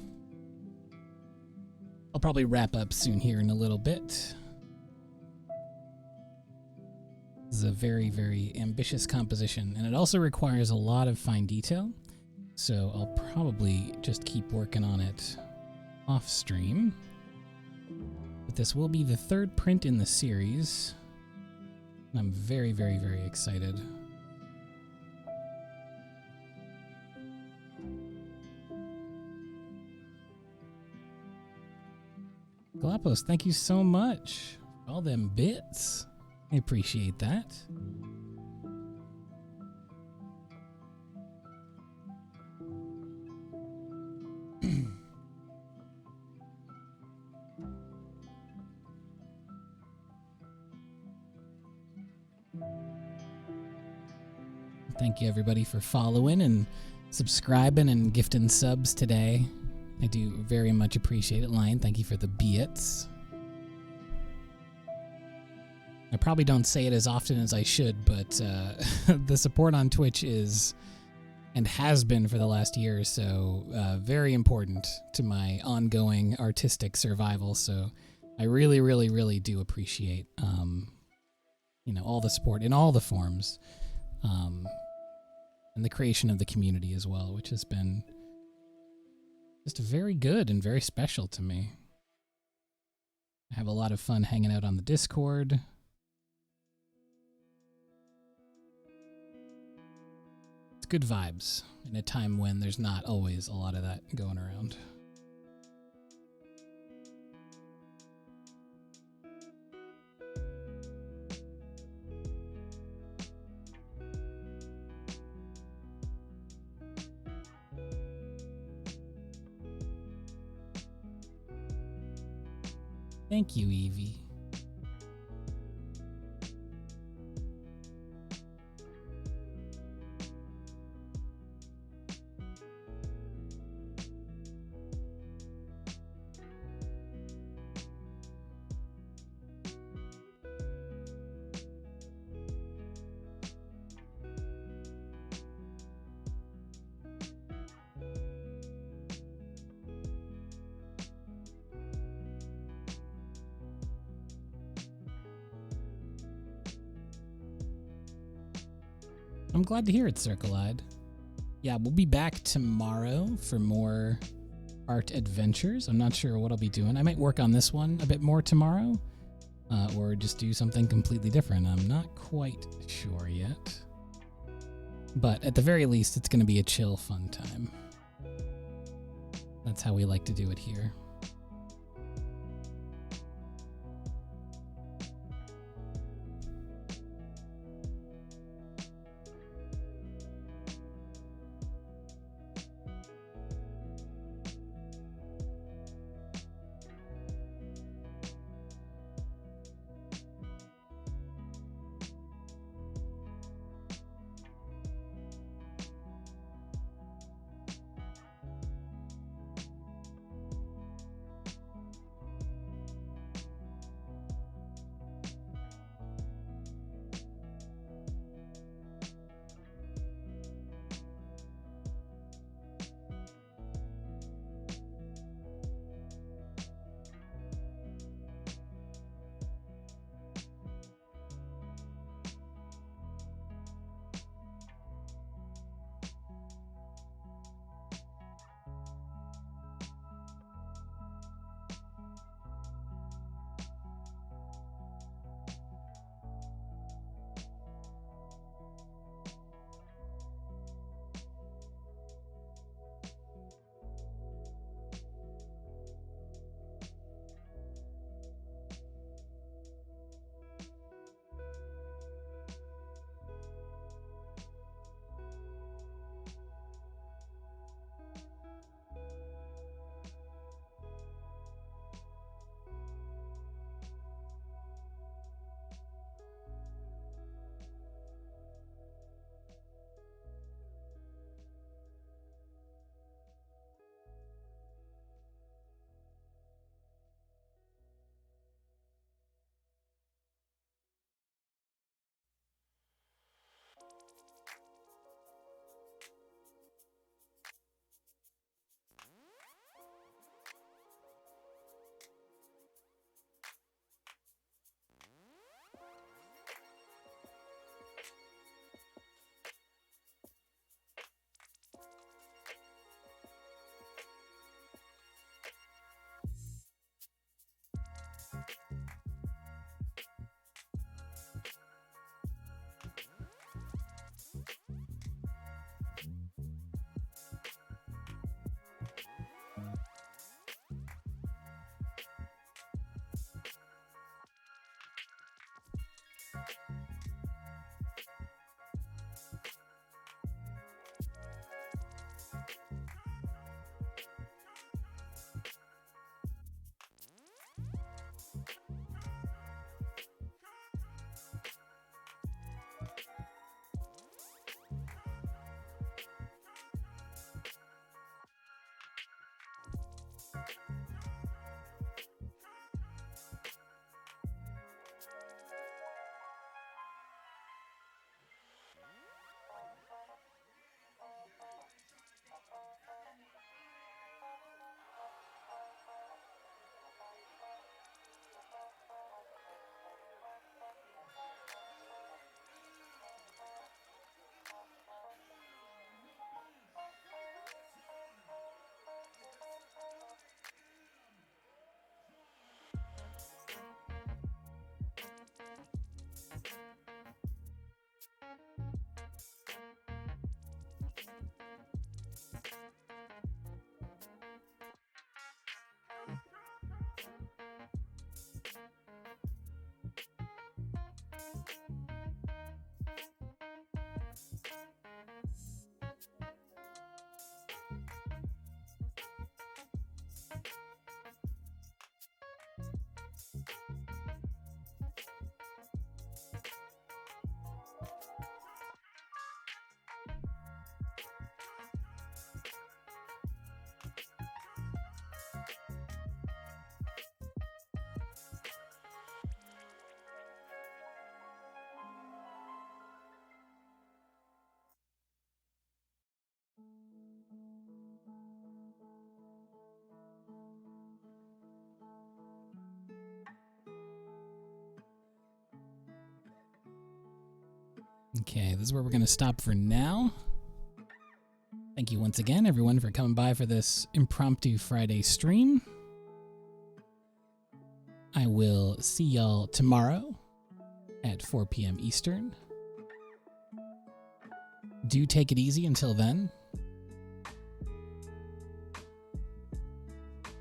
I'll probably wrap up soon here in a little bit. This is a very, very ambitious composition, and it also requires a lot of fine detail, so I'll probably just keep working on it off stream. But this will be the third print in the series, and I'm very, very, very excited. Galapos, thank you so much for all them bits. I appreciate that. Thank you everybody for following and subscribing and gifting subs today. I do very much appreciate it, Lion. Thank you for the bits. I probably don't say it as often as I should, but the support on Twitch is, and has been for the last year or so, very important to my ongoing artistic survival. So I really, really, really do appreciate, all the support in all the forms, and the creation of the community as well, which has been just very good and very special to me. I have a lot of fun hanging out on the Discord. It's good vibes in a time when there's not always a lot of that going around. Thank you, Evie. I'm glad to hear it, Circle-Eyed. Yeah, we'll be back tomorrow for more art adventures. I'm not sure what I'll be doing. I might work on this one a bit more tomorrow, or just do something completely different. I'm not quite sure yet. But at the very least, it's going to be a chill, fun time. That's how we like to do it here. Okay, this is where we're going to stop for now. Thank you once again, everyone, for coming by for this impromptu Friday stream. I will see y'all tomorrow at 4 p.m. Eastern. Do take it easy until then.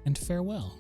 And farewell.